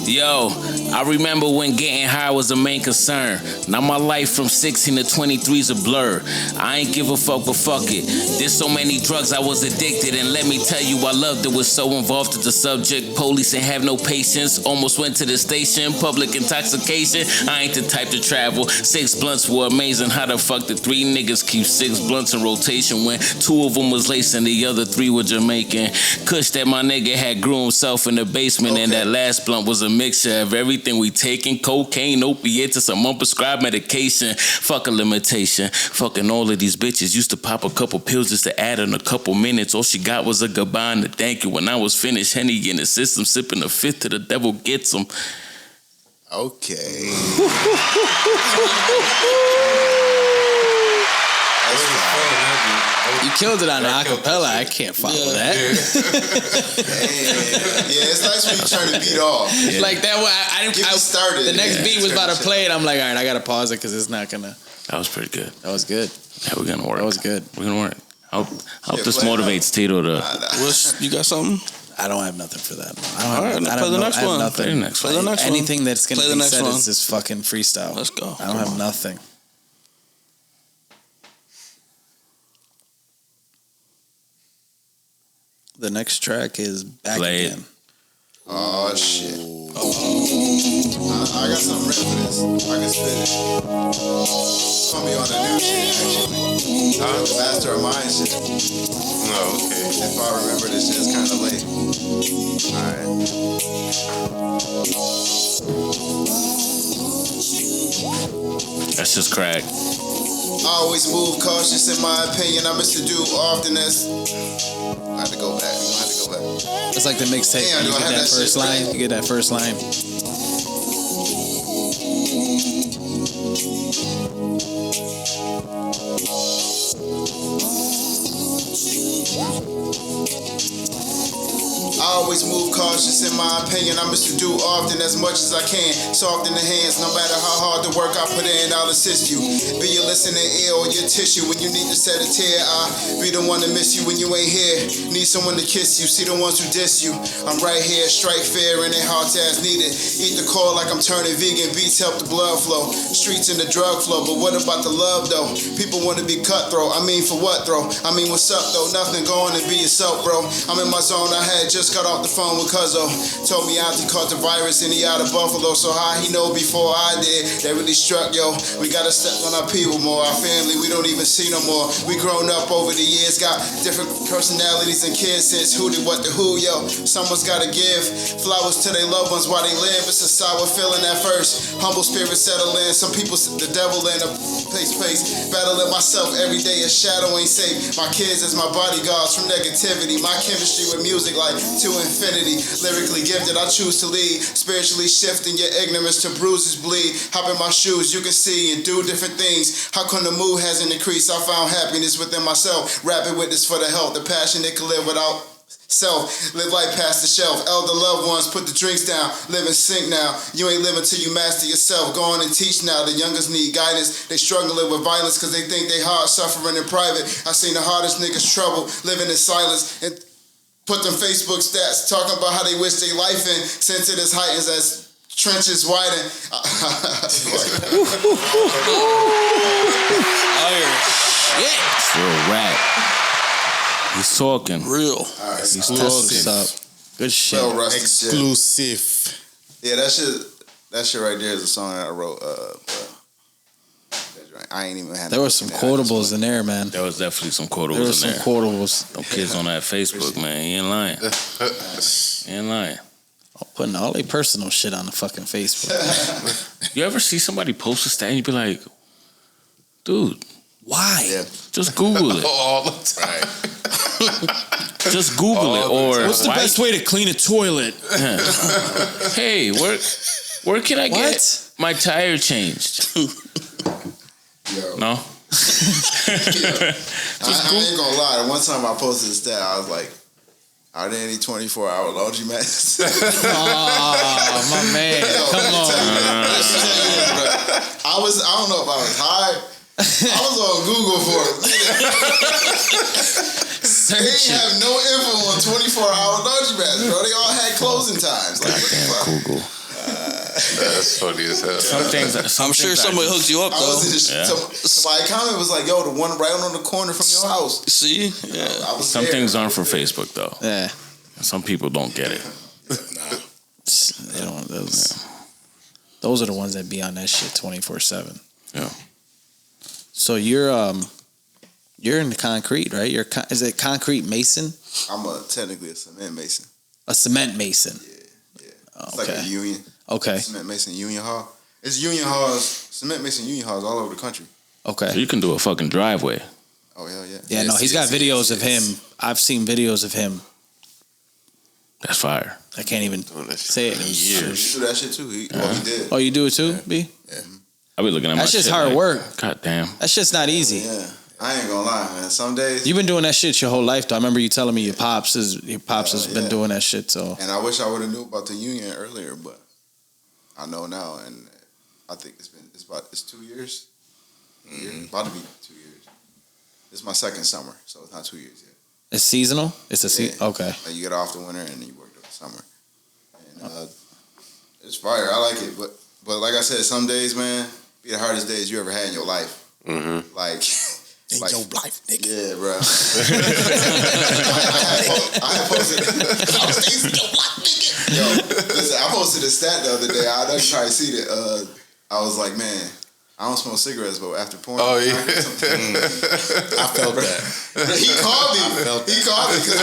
Speaker 1: Yo, I remember when getting high was the main concern. Now my life from 16 to 23 is a blur. I ain't give a fuck, but fuck it. There's so many drugs I was addicted, and let me tell you, I loved it. Was so involved with the subject. Police ain't have no patience. Almost went to the station. Public intoxication. I ain't the type to travel. 6 blunts were amazing. How the fuck did 3 niggas keep 6 blunts in rotation when 2 of them was laced and the other 3 were Jamaican? Kush that my nigga had grew himself in the basement, and that last blunt was a mixture of everything we taking: cocaine, opiates, and some unprescribed medication. Fuck a limitation. Fucking all of these bitches used to pop a couple pills just to add in a couple minutes. All she got was a goodbye and a thank you. When I was finished, Henny in the system, sipping a fifth till the devil gets them.
Speaker 6: Okay.
Speaker 3: You killed it on an acapella. I can't follow that.
Speaker 6: Yeah, it's nice when you turn the beat off.
Speaker 3: Like that one, I didn't.
Speaker 6: Get me started.
Speaker 3: The next beat was about to
Speaker 6: Shit.
Speaker 3: play, and I'm like, all right, I gotta pause it because it's not gonna.
Speaker 1: That was pretty good.
Speaker 3: That was good.
Speaker 1: Yeah, we're gonna work.
Speaker 3: That was good.
Speaker 1: We're gonna work. I hope this
Speaker 6: play it
Speaker 1: motivates Tito to.
Speaker 2: You got something?
Speaker 3: I don't have nothing for that.
Speaker 2: All right, let's play the next one.
Speaker 1: Play the next
Speaker 2: Play the next one.
Speaker 3: Anything that's gonna
Speaker 2: Play the
Speaker 3: be
Speaker 2: next
Speaker 3: said
Speaker 2: one.
Speaker 3: is just fucking freestyle.
Speaker 2: Let's go.
Speaker 3: I don't have nothing. The next track is Back
Speaker 1: Play it.
Speaker 3: Again.
Speaker 6: Oh shit. I got something ready for this. I can spit it. It's gonna be on the new shit, actually. The Master of Mind shit.
Speaker 5: Oh, okay.
Speaker 6: If I remember this shit, it's kind of late. Alright.
Speaker 1: That's just crack.
Speaker 6: I always move cautious in my opinion. I miss to do often as. I have to go back. I'm gonna have to go back.
Speaker 3: It's like the mixtape.
Speaker 6: Damn,
Speaker 3: You
Speaker 6: do I
Speaker 3: get
Speaker 6: have
Speaker 3: that
Speaker 6: that
Speaker 3: first
Speaker 6: shit
Speaker 3: line.
Speaker 6: right?
Speaker 3: You get that first line.
Speaker 6: I always move cautious in my opinion. I miss to do often as much as I can. Soft in the hands, no matter how hard the work I put in, I'll assist you. Be your listening ear or your tissue. When you need to set a tear, I'll be the one to miss you when you ain't here. Need someone to kiss you, see the ones who diss you. I'm right here, strike fair and their hearts as needed. Eat the core like I'm turning vegan. Beats help the blood flow. Streets in the drug flow, but what about the love though? People want to be cutthroat. I mean for what though? I mean what's up though? Nothing going to be yourself, bro. I'm in my zone. I had just got off the phone with Cuzzo. Told me Auntie caught the virus and he out of Buffalo. So how he know before I did? That really struck, yo. We gotta step on our people more. Our family, we don't even see no more. We grown up over the years, got different personalities and kids since who did what to who, yo. Someone's gotta give flowers to their loved ones while they live. It's a sour feeling at first. Humble spirit settle in. Some people, the devil in a place. Battling myself every day. A shadow ain't safe. My kids as my bodyguards from negativity. My chemistry with music like to infinity. Lyrically gifted, I choose to lead. Spiritually shifting your ignorance to bruises bleed. Hop in my shoes, you can see and do different things. How come the mood hasn't increased? I found happiness within myself. Rapping with this for the health, the passion they can live without.
Speaker 8: Self, live life past the shelf. Elder loved ones, put the drinks down. Live in sync now. You ain't living till you master yourself. Go on and teach now. The youngest need guidance. They struggling with violence because they think they hard, suffering in private. I seen the hardest niggas trouble, living in silence. And put them Facebook stats talking about how they wish they life in. Since it is heightens as trenches widen.
Speaker 1: It's real rap. He's talking.
Speaker 2: Real.
Speaker 8: All right,
Speaker 1: He's
Speaker 3: What's
Speaker 1: talking.
Speaker 3: up? Good shit.
Speaker 8: well, rusty shit.
Speaker 6: Exclusive.
Speaker 8: Yeah, that shit right there is a song that I wrote. I ain't even had.
Speaker 3: There were some quotables in there, man.
Speaker 1: There was definitely some
Speaker 3: There were
Speaker 1: quotables
Speaker 3: some
Speaker 1: in there.
Speaker 3: quotables.
Speaker 1: Them kids on that Facebook, man. He ain't lying. He ain't lying.
Speaker 3: Putting all their personal shit on the fucking Facebook.
Speaker 1: You ever see somebody post a stat and you be like, dude,
Speaker 3: Why?
Speaker 8: Yeah.
Speaker 1: just Google it.
Speaker 5: All the time.
Speaker 1: Just Google it. Or
Speaker 3: What's the
Speaker 1: why-
Speaker 3: best way to clean a toilet?
Speaker 1: Hey, where can I get
Speaker 3: What?
Speaker 1: my tire changed?
Speaker 8: Yo.
Speaker 1: No?
Speaker 8: I ain't gonna lie. The one time I posted a stat, I was like, "Are there any 24-hour laundromats?"
Speaker 3: Oh, my man. Come on.
Speaker 8: I don't know if I was high. I was on Google for it. They
Speaker 3: Search
Speaker 8: didn't
Speaker 3: it.
Speaker 8: have no info on 24-hour laundromats, bro. They all had closing times. Like, what the fuck?
Speaker 1: Google.
Speaker 5: That's funny as hell.
Speaker 2: I'm sure somebody hooked you up
Speaker 8: I was in
Speaker 2: though.
Speaker 8: so my comment was like, "Yo, the one right on the corner from your house."
Speaker 2: See, yeah.
Speaker 8: I was
Speaker 1: Some
Speaker 8: there.
Speaker 1: things aren't for Facebook, though.
Speaker 3: Yeah.
Speaker 1: Some people don't get it.
Speaker 3: They don't, those are the ones that be on that shit 24/7.
Speaker 1: Yeah.
Speaker 3: So you're in the concrete, right? Is it concrete mason?
Speaker 8: I'm technically a cement mason.
Speaker 3: A cement mason.
Speaker 8: It's like a union.
Speaker 3: Okay.
Speaker 8: Cement mason union hall. It's union halls, cement mason union halls all over the country.
Speaker 1: So
Speaker 3: Okay.
Speaker 1: you can do a fucking driveway.
Speaker 8: Oh hell yeah.
Speaker 3: Yeah, no, he's got videos of him. I've seen videos of him.
Speaker 1: That's fire.
Speaker 3: I can't even say it.
Speaker 8: He do that shit too. He did.
Speaker 3: Oh, you do it too, B?
Speaker 1: I be looking at my
Speaker 3: That's just
Speaker 1: shit
Speaker 3: hard
Speaker 1: like,
Speaker 3: work.
Speaker 1: God damn.
Speaker 3: That shit's not easy.
Speaker 8: Yeah. I ain't gonna lie, man. Some days,
Speaker 3: You've been doing that shit your whole life, though. I remember you telling me your pops has been
Speaker 8: yeah.
Speaker 3: doing that shit. So
Speaker 8: and I wish I would have knew about the union earlier, but I know now, and I think it's 2 years. About to be 2 years. It's my second summer, so it's not 2 years yet.
Speaker 3: it's seasonal. It's a
Speaker 8: Yeah.
Speaker 3: okay.
Speaker 8: Like you get off the winter and then you work the summer, and it's fire. I like it, but like I said, some days, man, be the hardest days you ever had in your life.
Speaker 5: Mm-hmm.
Speaker 8: Like.
Speaker 6: Ain't
Speaker 8: Like,
Speaker 6: your life, nigga.
Speaker 8: Yeah, bro. I posted. Yo, listen, I posted a stat the other day. I know you probably see it. I was like, man, I don't smoke cigarettes, but after porn,
Speaker 5: Oh, yeah.
Speaker 6: I felt that.
Speaker 8: He called me.
Speaker 6: felt
Speaker 8: He called me because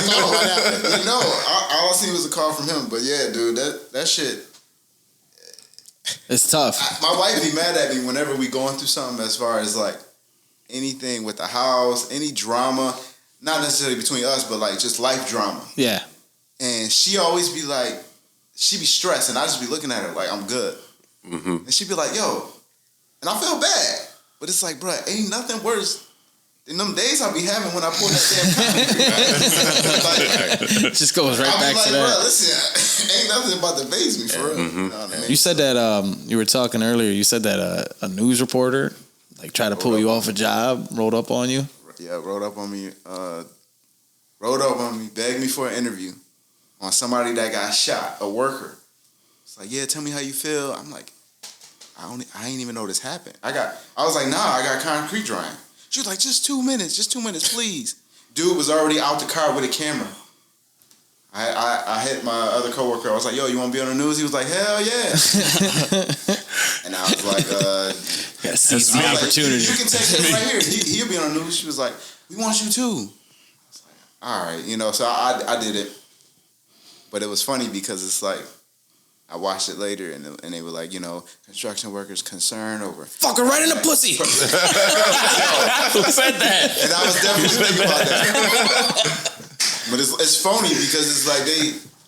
Speaker 8: all I seen was a call from him. But yeah, dude, that shit.
Speaker 3: It's tough.
Speaker 8: My wife be mad at me whenever we going through something as far as like anything with the house, any drama, not necessarily between us, but like just life drama.
Speaker 3: Yeah.
Speaker 8: And she always be like, she be stressed, and I just be looking at her like I'm good.
Speaker 5: Mm-hmm.
Speaker 8: And she be like, yo, and I feel bad, but it's like, bro, ain't nothing worse than them days I be having when I pull that damn concrete.
Speaker 3: It just goes right
Speaker 8: I be
Speaker 3: back
Speaker 8: like,
Speaker 3: to
Speaker 8: bro,
Speaker 3: that.
Speaker 8: listen, ain't nothing about to phase me for real. You know what I mean?
Speaker 3: You said that you were talking earlier. You said that a news reporter like tried to pull you off a job, rolled up on you.
Speaker 8: Yeah, rolled up on me, begged me for an interview on somebody that got shot, a worker. It's like, yeah, tell me how you feel. I'm like, I ain't even know this happened. I was like, nah, I got concrete drying. She was like, just 2 minutes, please. Dude was already out the car with a camera. I hit my other coworker. I was like, yo, you want to be on the news? He was like, hell yeah. And I was like,
Speaker 3: Seize the opportunity.
Speaker 8: You can take him right here. He'll be on the news. She was like, we want you too. I was like, all right, so I did it. But it was funny because it's like, I watched it later and they were like, construction workers concerned over.
Speaker 3: Fuck her right in the pussy.
Speaker 1: Who said that?
Speaker 8: And I was definitely thinking about that. But it's phony because it's like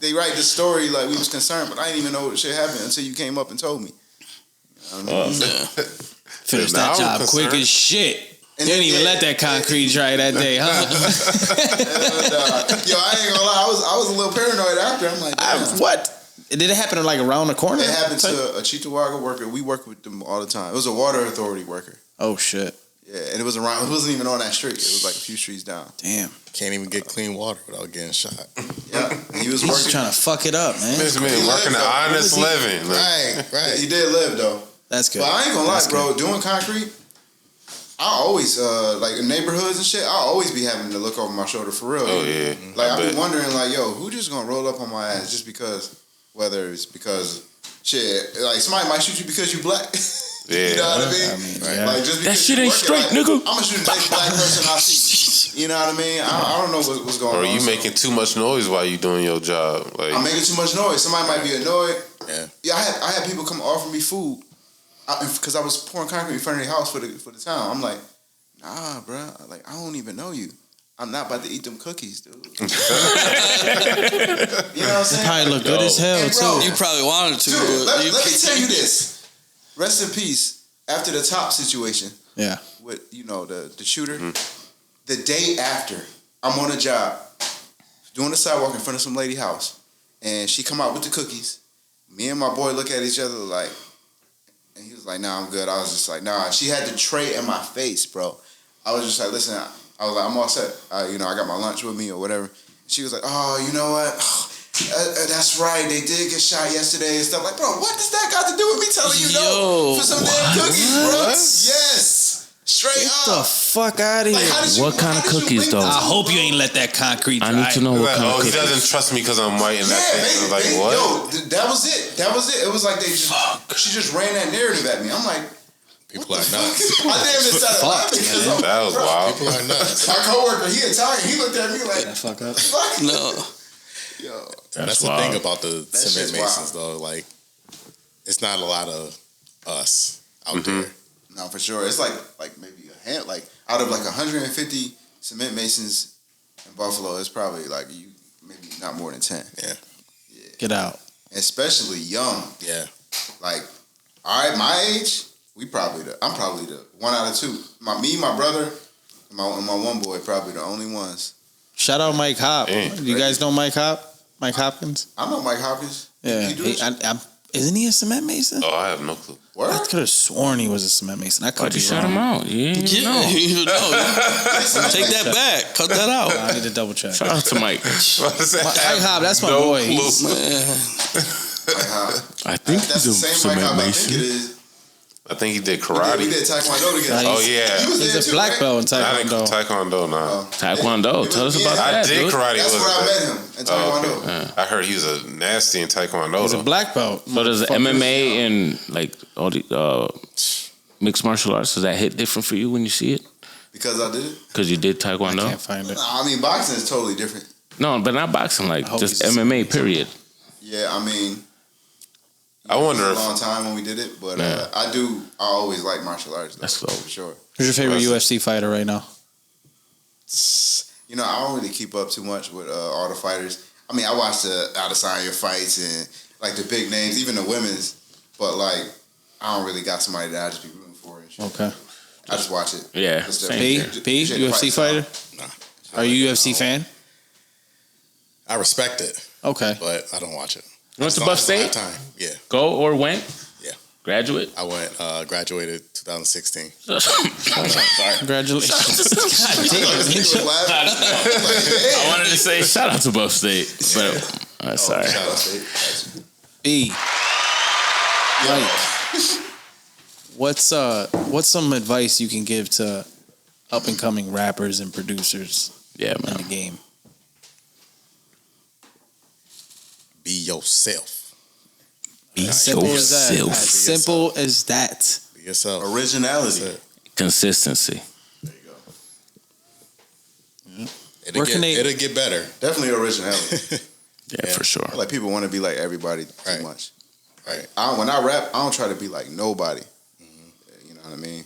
Speaker 8: they write the story like we was concerned, but I didn't even know what shit happened until you came up and told me. You know what I mean?
Speaker 3: Finish that job quick as shit. You didn't even let that concrete dry that day, huh?
Speaker 8: Yo, I ain't gonna lie. I was a little paranoid after. I'm like, damn.
Speaker 3: What? Did it happen like around the corner?
Speaker 8: It happened to a Cheektowaga worker. We work with them all the time. It was a water authority worker.
Speaker 3: Oh shit!
Speaker 8: Yeah, and it was around. It wasn't even on that street. It was like a few streets down.
Speaker 3: Damn.
Speaker 4: Can't even get clean water without getting shot.
Speaker 8: Yeah, and he was
Speaker 3: He's
Speaker 8: working.
Speaker 3: trying to fuck it up, man.
Speaker 5: This man working the honest living. Like,
Speaker 4: Right.
Speaker 8: He did live though.
Speaker 3: That's good.
Speaker 8: But I ain't gonna lie,
Speaker 3: That's
Speaker 8: bro. Doing concrete, I always like in neighborhoods and shit. I always be having to look over my shoulder for real.
Speaker 5: oh yeah.
Speaker 8: Like I
Speaker 5: bet.
Speaker 8: be wondering, like, yo, who just gonna roll up on my ass just because? Whether it's because shit, like somebody might shoot you because you black.
Speaker 5: Yeah.
Speaker 8: You know what I mean?
Speaker 3: yeah.
Speaker 8: Like just
Speaker 1: That
Speaker 8: because
Speaker 1: shit
Speaker 8: you
Speaker 1: ain't
Speaker 8: working,
Speaker 1: straight,
Speaker 8: like,
Speaker 1: nigga.
Speaker 8: I'm gonna shoot any black person I see. You know what I mean? I don't know what's going
Speaker 5: Or
Speaker 8: on.
Speaker 5: you
Speaker 8: so
Speaker 5: making too much noise while you doing your job. Like,
Speaker 8: I'm making too much noise. Somebody might be annoyed.
Speaker 4: Yeah.
Speaker 8: I had people come offer me food because I was pouring concrete in front of the house for the town. I'm like, nah, bro. Like I don't even know you. I'm not about to eat them cookies, dude. You know what I'm saying?
Speaker 3: Probably look good as hell
Speaker 8: And bro,
Speaker 3: too.
Speaker 2: You probably wanted to,
Speaker 8: Dude,
Speaker 2: but
Speaker 8: let
Speaker 2: you
Speaker 8: me
Speaker 2: can't.
Speaker 8: tell you this. Rest in peace. After the top situation
Speaker 3: Yeah.
Speaker 8: with the shooter, the day after, I'm on a job doing the sidewalk in front of some lady house, and she come out with the cookies. Me and my boy look at each other like, and he was like, "Nah, I'm good." I was just like, "Nah." She had the tray in my face, bro. I was just like, "Listen," I was like, "I'm all set." I got my lunch with me or whatever. She was like, "Oh, you know what? That's right. They did get shot yesterday and stuff." Like, bro, what does that got to do with me telling you no for some damn cookies, bro? Yes, straight
Speaker 3: Get the
Speaker 8: up.
Speaker 3: fuck out of
Speaker 8: Like,
Speaker 3: here.
Speaker 8: how did you,
Speaker 1: What kind
Speaker 8: how
Speaker 1: of
Speaker 8: did you
Speaker 1: cookies,
Speaker 8: link
Speaker 1: though?
Speaker 8: those
Speaker 3: I
Speaker 8: two,
Speaker 3: hope
Speaker 8: bro?
Speaker 3: you ain't let that concrete dry.
Speaker 1: I need to know what
Speaker 5: like,
Speaker 1: kind
Speaker 5: oh,
Speaker 1: of
Speaker 5: he
Speaker 1: cookies.
Speaker 5: doesn't trust me because I'm white and
Speaker 8: Yeah,
Speaker 5: that thing. I was like, what?
Speaker 8: that was it. That was it. It was like they just she just ran that narrative at me. I'm like,
Speaker 4: People are nuts.
Speaker 8: I damn near started laughing because I'm
Speaker 5: That was
Speaker 8: bro,
Speaker 5: wild.
Speaker 4: People are nuts.
Speaker 8: my coworker, he Italian, he looked at me like,
Speaker 3: Fuck up.
Speaker 8: fuck
Speaker 2: No.
Speaker 8: yo.
Speaker 4: That's the
Speaker 1: wild.
Speaker 4: thing about the
Speaker 8: shit's
Speaker 4: cement masons, though. Like, it's not a lot of us out
Speaker 5: Mm-hmm.
Speaker 4: there.
Speaker 8: No, for sure. It's like maybe a hand, like out of like 150 cement masons in Buffalo, it's probably like you maybe not more than 10.
Speaker 4: Yeah.
Speaker 3: Get out.
Speaker 8: Especially young.
Speaker 4: Yeah.
Speaker 8: Like, all right, my age, I'm probably the one out of two. My brother, and my one boy, probably the only ones.
Speaker 3: Shout out Mike Hop.
Speaker 5: Damn.
Speaker 3: You guys know Mike Hop? Mike Hopkins?
Speaker 8: I know Mike Hopkins.
Speaker 3: Yeah.
Speaker 8: He do
Speaker 3: He-
Speaker 8: this?
Speaker 3: isn't he a cement mason?
Speaker 5: Oh, I have no clue.
Speaker 8: Word?
Speaker 3: I could have sworn he was a cement mason. I could
Speaker 1: Why'd
Speaker 3: be
Speaker 1: you shut him
Speaker 3: wrong.
Speaker 1: out? Yeah,
Speaker 2: Yeah, you know. Take that back. Cut that out.
Speaker 3: I need to double check.
Speaker 1: Shout out to Mike.
Speaker 3: Mike Hop, that's my
Speaker 5: No
Speaker 3: boy.
Speaker 5: clue.
Speaker 3: He's-
Speaker 8: Mike Hop.
Speaker 1: I think
Speaker 8: That's
Speaker 1: he's
Speaker 8: the
Speaker 1: a
Speaker 8: same Mike
Speaker 1: cement
Speaker 8: Hop I think it
Speaker 1: mason.
Speaker 8: is.
Speaker 5: I think he did
Speaker 8: We
Speaker 5: karate.
Speaker 8: did Taekwondo together.
Speaker 5: Oh, yeah.
Speaker 8: He was
Speaker 3: He's
Speaker 8: there
Speaker 3: a
Speaker 8: too,
Speaker 3: black
Speaker 8: right?
Speaker 3: belt in
Speaker 5: I didn't
Speaker 3: Taekwondo.
Speaker 5: Taekwondo now.
Speaker 1: Taekwondo. Tell us about
Speaker 8: Yeah.
Speaker 5: I
Speaker 1: that,
Speaker 5: did
Speaker 1: dude.
Speaker 5: karate.
Speaker 8: That's where I
Speaker 5: wasn't
Speaker 8: met
Speaker 5: it?
Speaker 8: him in
Speaker 5: Oh,
Speaker 8: Taekwondo.
Speaker 5: okay. I heard he was a nasty in Taekwondo.
Speaker 3: He's a
Speaker 5: though.
Speaker 3: black belt.
Speaker 1: So does the
Speaker 3: Motherfucker.
Speaker 1: MMA and like all the mixed martial arts, does that hit different for you when you see it?
Speaker 8: Because I did it.
Speaker 1: Because you did
Speaker 3: I
Speaker 1: Taekwondo?
Speaker 3: can't find it.
Speaker 8: Nah, I mean, boxing is totally different.
Speaker 1: No, but not boxing, like
Speaker 3: I hope
Speaker 1: just
Speaker 3: he's a
Speaker 1: MMA, period.
Speaker 8: Yeah, I mean,
Speaker 5: I wonder
Speaker 8: it
Speaker 5: if
Speaker 8: was a long time when we did it, but
Speaker 1: Yeah.
Speaker 8: I always like martial arts. Though,
Speaker 1: That's dope.
Speaker 8: for sure.
Speaker 3: Who's your favorite
Speaker 5: Wrestling.
Speaker 3: UFC fighter right now?
Speaker 8: You know, I don't really keep up too much with all the fighters. I mean, I watch the Adesanya fights and like the big names, even the women's. But like, I don't really got somebody that I just be rooting for and shit.
Speaker 3: Okay.
Speaker 8: I just watch it.
Speaker 1: Yeah,
Speaker 8: Just the-
Speaker 1: same
Speaker 3: P,
Speaker 1: here.
Speaker 3: P,
Speaker 8: shit
Speaker 3: UFC
Speaker 8: fight
Speaker 3: fighter?
Speaker 8: style.
Speaker 4: Nah.
Speaker 3: Are you a UFC fan?
Speaker 4: I respect it,
Speaker 3: Okay.
Speaker 4: but I don't watch it.
Speaker 1: You went to
Speaker 4: I
Speaker 1: Buff
Speaker 4: just don't have
Speaker 1: State?
Speaker 4: time. Yeah.
Speaker 1: Go or went?
Speaker 4: Yeah.
Speaker 1: Graduate?
Speaker 4: I went, graduated 2016.
Speaker 3: Congratulations. God
Speaker 8: He
Speaker 3: damn.
Speaker 8: was laughing.
Speaker 1: I wanted to say shout out to Buff State, but sorry.
Speaker 8: Shout out to
Speaker 3: B. Mike, what's some advice you can give to up and coming rappers and producers
Speaker 1: Yeah,
Speaker 3: in the
Speaker 1: man.
Speaker 3: game?
Speaker 4: Be yourself.
Speaker 1: Be
Speaker 3: Simple as that.
Speaker 1: yourself.
Speaker 3: As simple as that.
Speaker 4: Be yourself.
Speaker 8: Originality.
Speaker 4: That's it.
Speaker 1: Consistency.
Speaker 8: There you go.
Speaker 3: Where can they-
Speaker 4: It'll get better.
Speaker 8: Definitely originality.
Speaker 1: Yeah, for sure.
Speaker 8: Like people want to be like everybody too
Speaker 4: Right.
Speaker 8: much.
Speaker 4: Right.
Speaker 8: When I rap, I don't try to be like nobody. You know what I mean?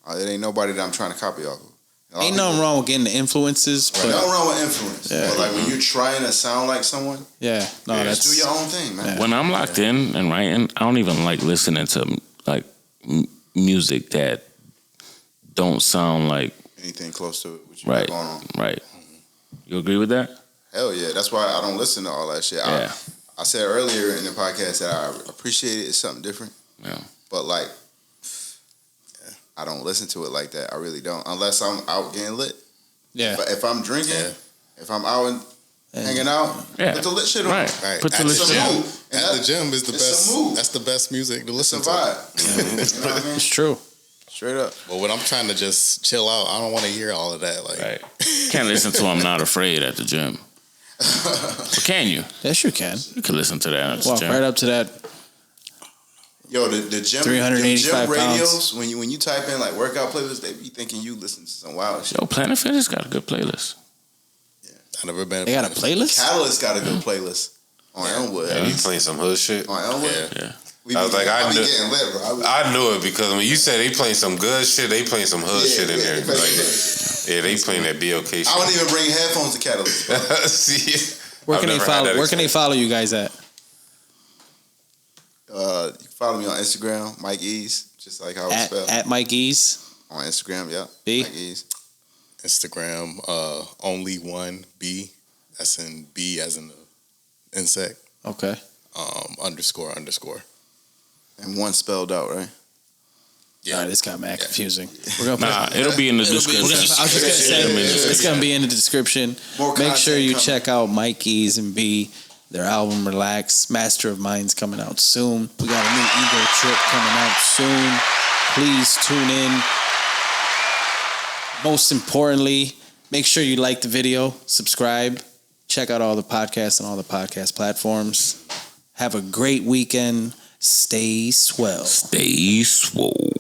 Speaker 8: It ain't nobody that I'm trying to copy off of. A lot
Speaker 3: Ain't
Speaker 8: of
Speaker 3: nothing
Speaker 8: people-
Speaker 3: wrong with getting the influences, but
Speaker 8: Nothing wrong with influence.
Speaker 3: Yeah.
Speaker 8: But like when you're trying to sound like someone,
Speaker 3: yeah, no,
Speaker 5: Yeah,
Speaker 3: that's
Speaker 8: just do your own thing, man.
Speaker 1: When I'm locked in and writing, I don't even like listening to like music that don't sound like
Speaker 8: anything close to what you
Speaker 1: right,
Speaker 8: got going on.
Speaker 1: right. You agree with that?
Speaker 8: Hell yeah. That's why I don't listen to all that shit.
Speaker 1: Yeah.
Speaker 8: I said earlier in the podcast that I appreciate it. It's something different.
Speaker 1: Yeah.
Speaker 8: But like, I don't listen to it like that. I really don't. Unless I'm out getting lit.
Speaker 3: Yeah.
Speaker 8: But if I'm drinking, if I'm out and hanging out, put the lit shit on.
Speaker 1: Right. Put the
Speaker 4: At
Speaker 1: lit
Speaker 4: the
Speaker 1: shit
Speaker 4: gym.
Speaker 1: on.
Speaker 4: At the gym is the
Speaker 8: It's a
Speaker 4: best.
Speaker 8: move.
Speaker 4: That's the best music to
Speaker 8: It's a
Speaker 4: listen to.
Speaker 8: vibe. You know what I mean?
Speaker 3: It's true.
Speaker 8: Straight up.
Speaker 4: But when I'm trying to just chill out, I don't want to hear all of that. Like,
Speaker 1: Right. Can't listen to I'm Not Afraid at the gym. Or can you?
Speaker 3: Yes, you can.
Speaker 1: You can listen to that at the
Speaker 3: Walk
Speaker 1: gym.
Speaker 3: right up to that.
Speaker 8: Yo, the gym,
Speaker 3: 385
Speaker 8: the gym
Speaker 3: pounds.
Speaker 8: radios, when you type in like workout playlists, they be thinking you listen to some wild shit.
Speaker 1: Yo, Planet Fitness got a good playlist.
Speaker 4: I never been.
Speaker 3: They got a playlist?
Speaker 8: Catalyst got a good playlist on Elmwood.
Speaker 5: Yeah, he playing some hood shit.
Speaker 8: On Elmwood?
Speaker 1: Yeah.
Speaker 5: I was like, I
Speaker 8: be
Speaker 5: knew-
Speaker 8: getting lit, bro.
Speaker 5: I knew it because when you said they playing some good shit, they playing some hood shit in there.
Speaker 8: they play
Speaker 5: Like,
Speaker 8: good shit.
Speaker 5: yeah, they playing that BOK shit.
Speaker 8: I don't even bring headphones to Catalyst. Bro.
Speaker 5: See,
Speaker 3: Where
Speaker 5: I've
Speaker 3: can they
Speaker 5: never had
Speaker 3: follow?
Speaker 5: that
Speaker 3: Where can they
Speaker 5: experience.
Speaker 3: follow you guys at?
Speaker 8: You can follow me on Instagram, Mike Ease, just like how it's spelled.
Speaker 3: At Mike Ease.
Speaker 8: On Instagram, yeah.
Speaker 3: B?
Speaker 8: Mike Ease.
Speaker 4: Instagram, only one B. That's in B as in the insect.
Speaker 3: Okay.
Speaker 4: Underscore.
Speaker 8: And one spelled out, right?
Speaker 3: Yeah. All right, this got mad confusing. We're gonna put
Speaker 1: Nah, it'll be in the description.
Speaker 3: I was just gonna say it's gonna be in the description.
Speaker 8: More
Speaker 3: Make sure you
Speaker 8: content
Speaker 3: check out Mike Ease and B. Their album Relax, Master of Minds coming out soon. We got a new Ego Trip coming out soon. Please tune in. Most importantly, make sure you like the video, subscribe, check out all the podcasts on all the podcast platforms. Have a great weekend. Stay swell.
Speaker 1: Stay swole.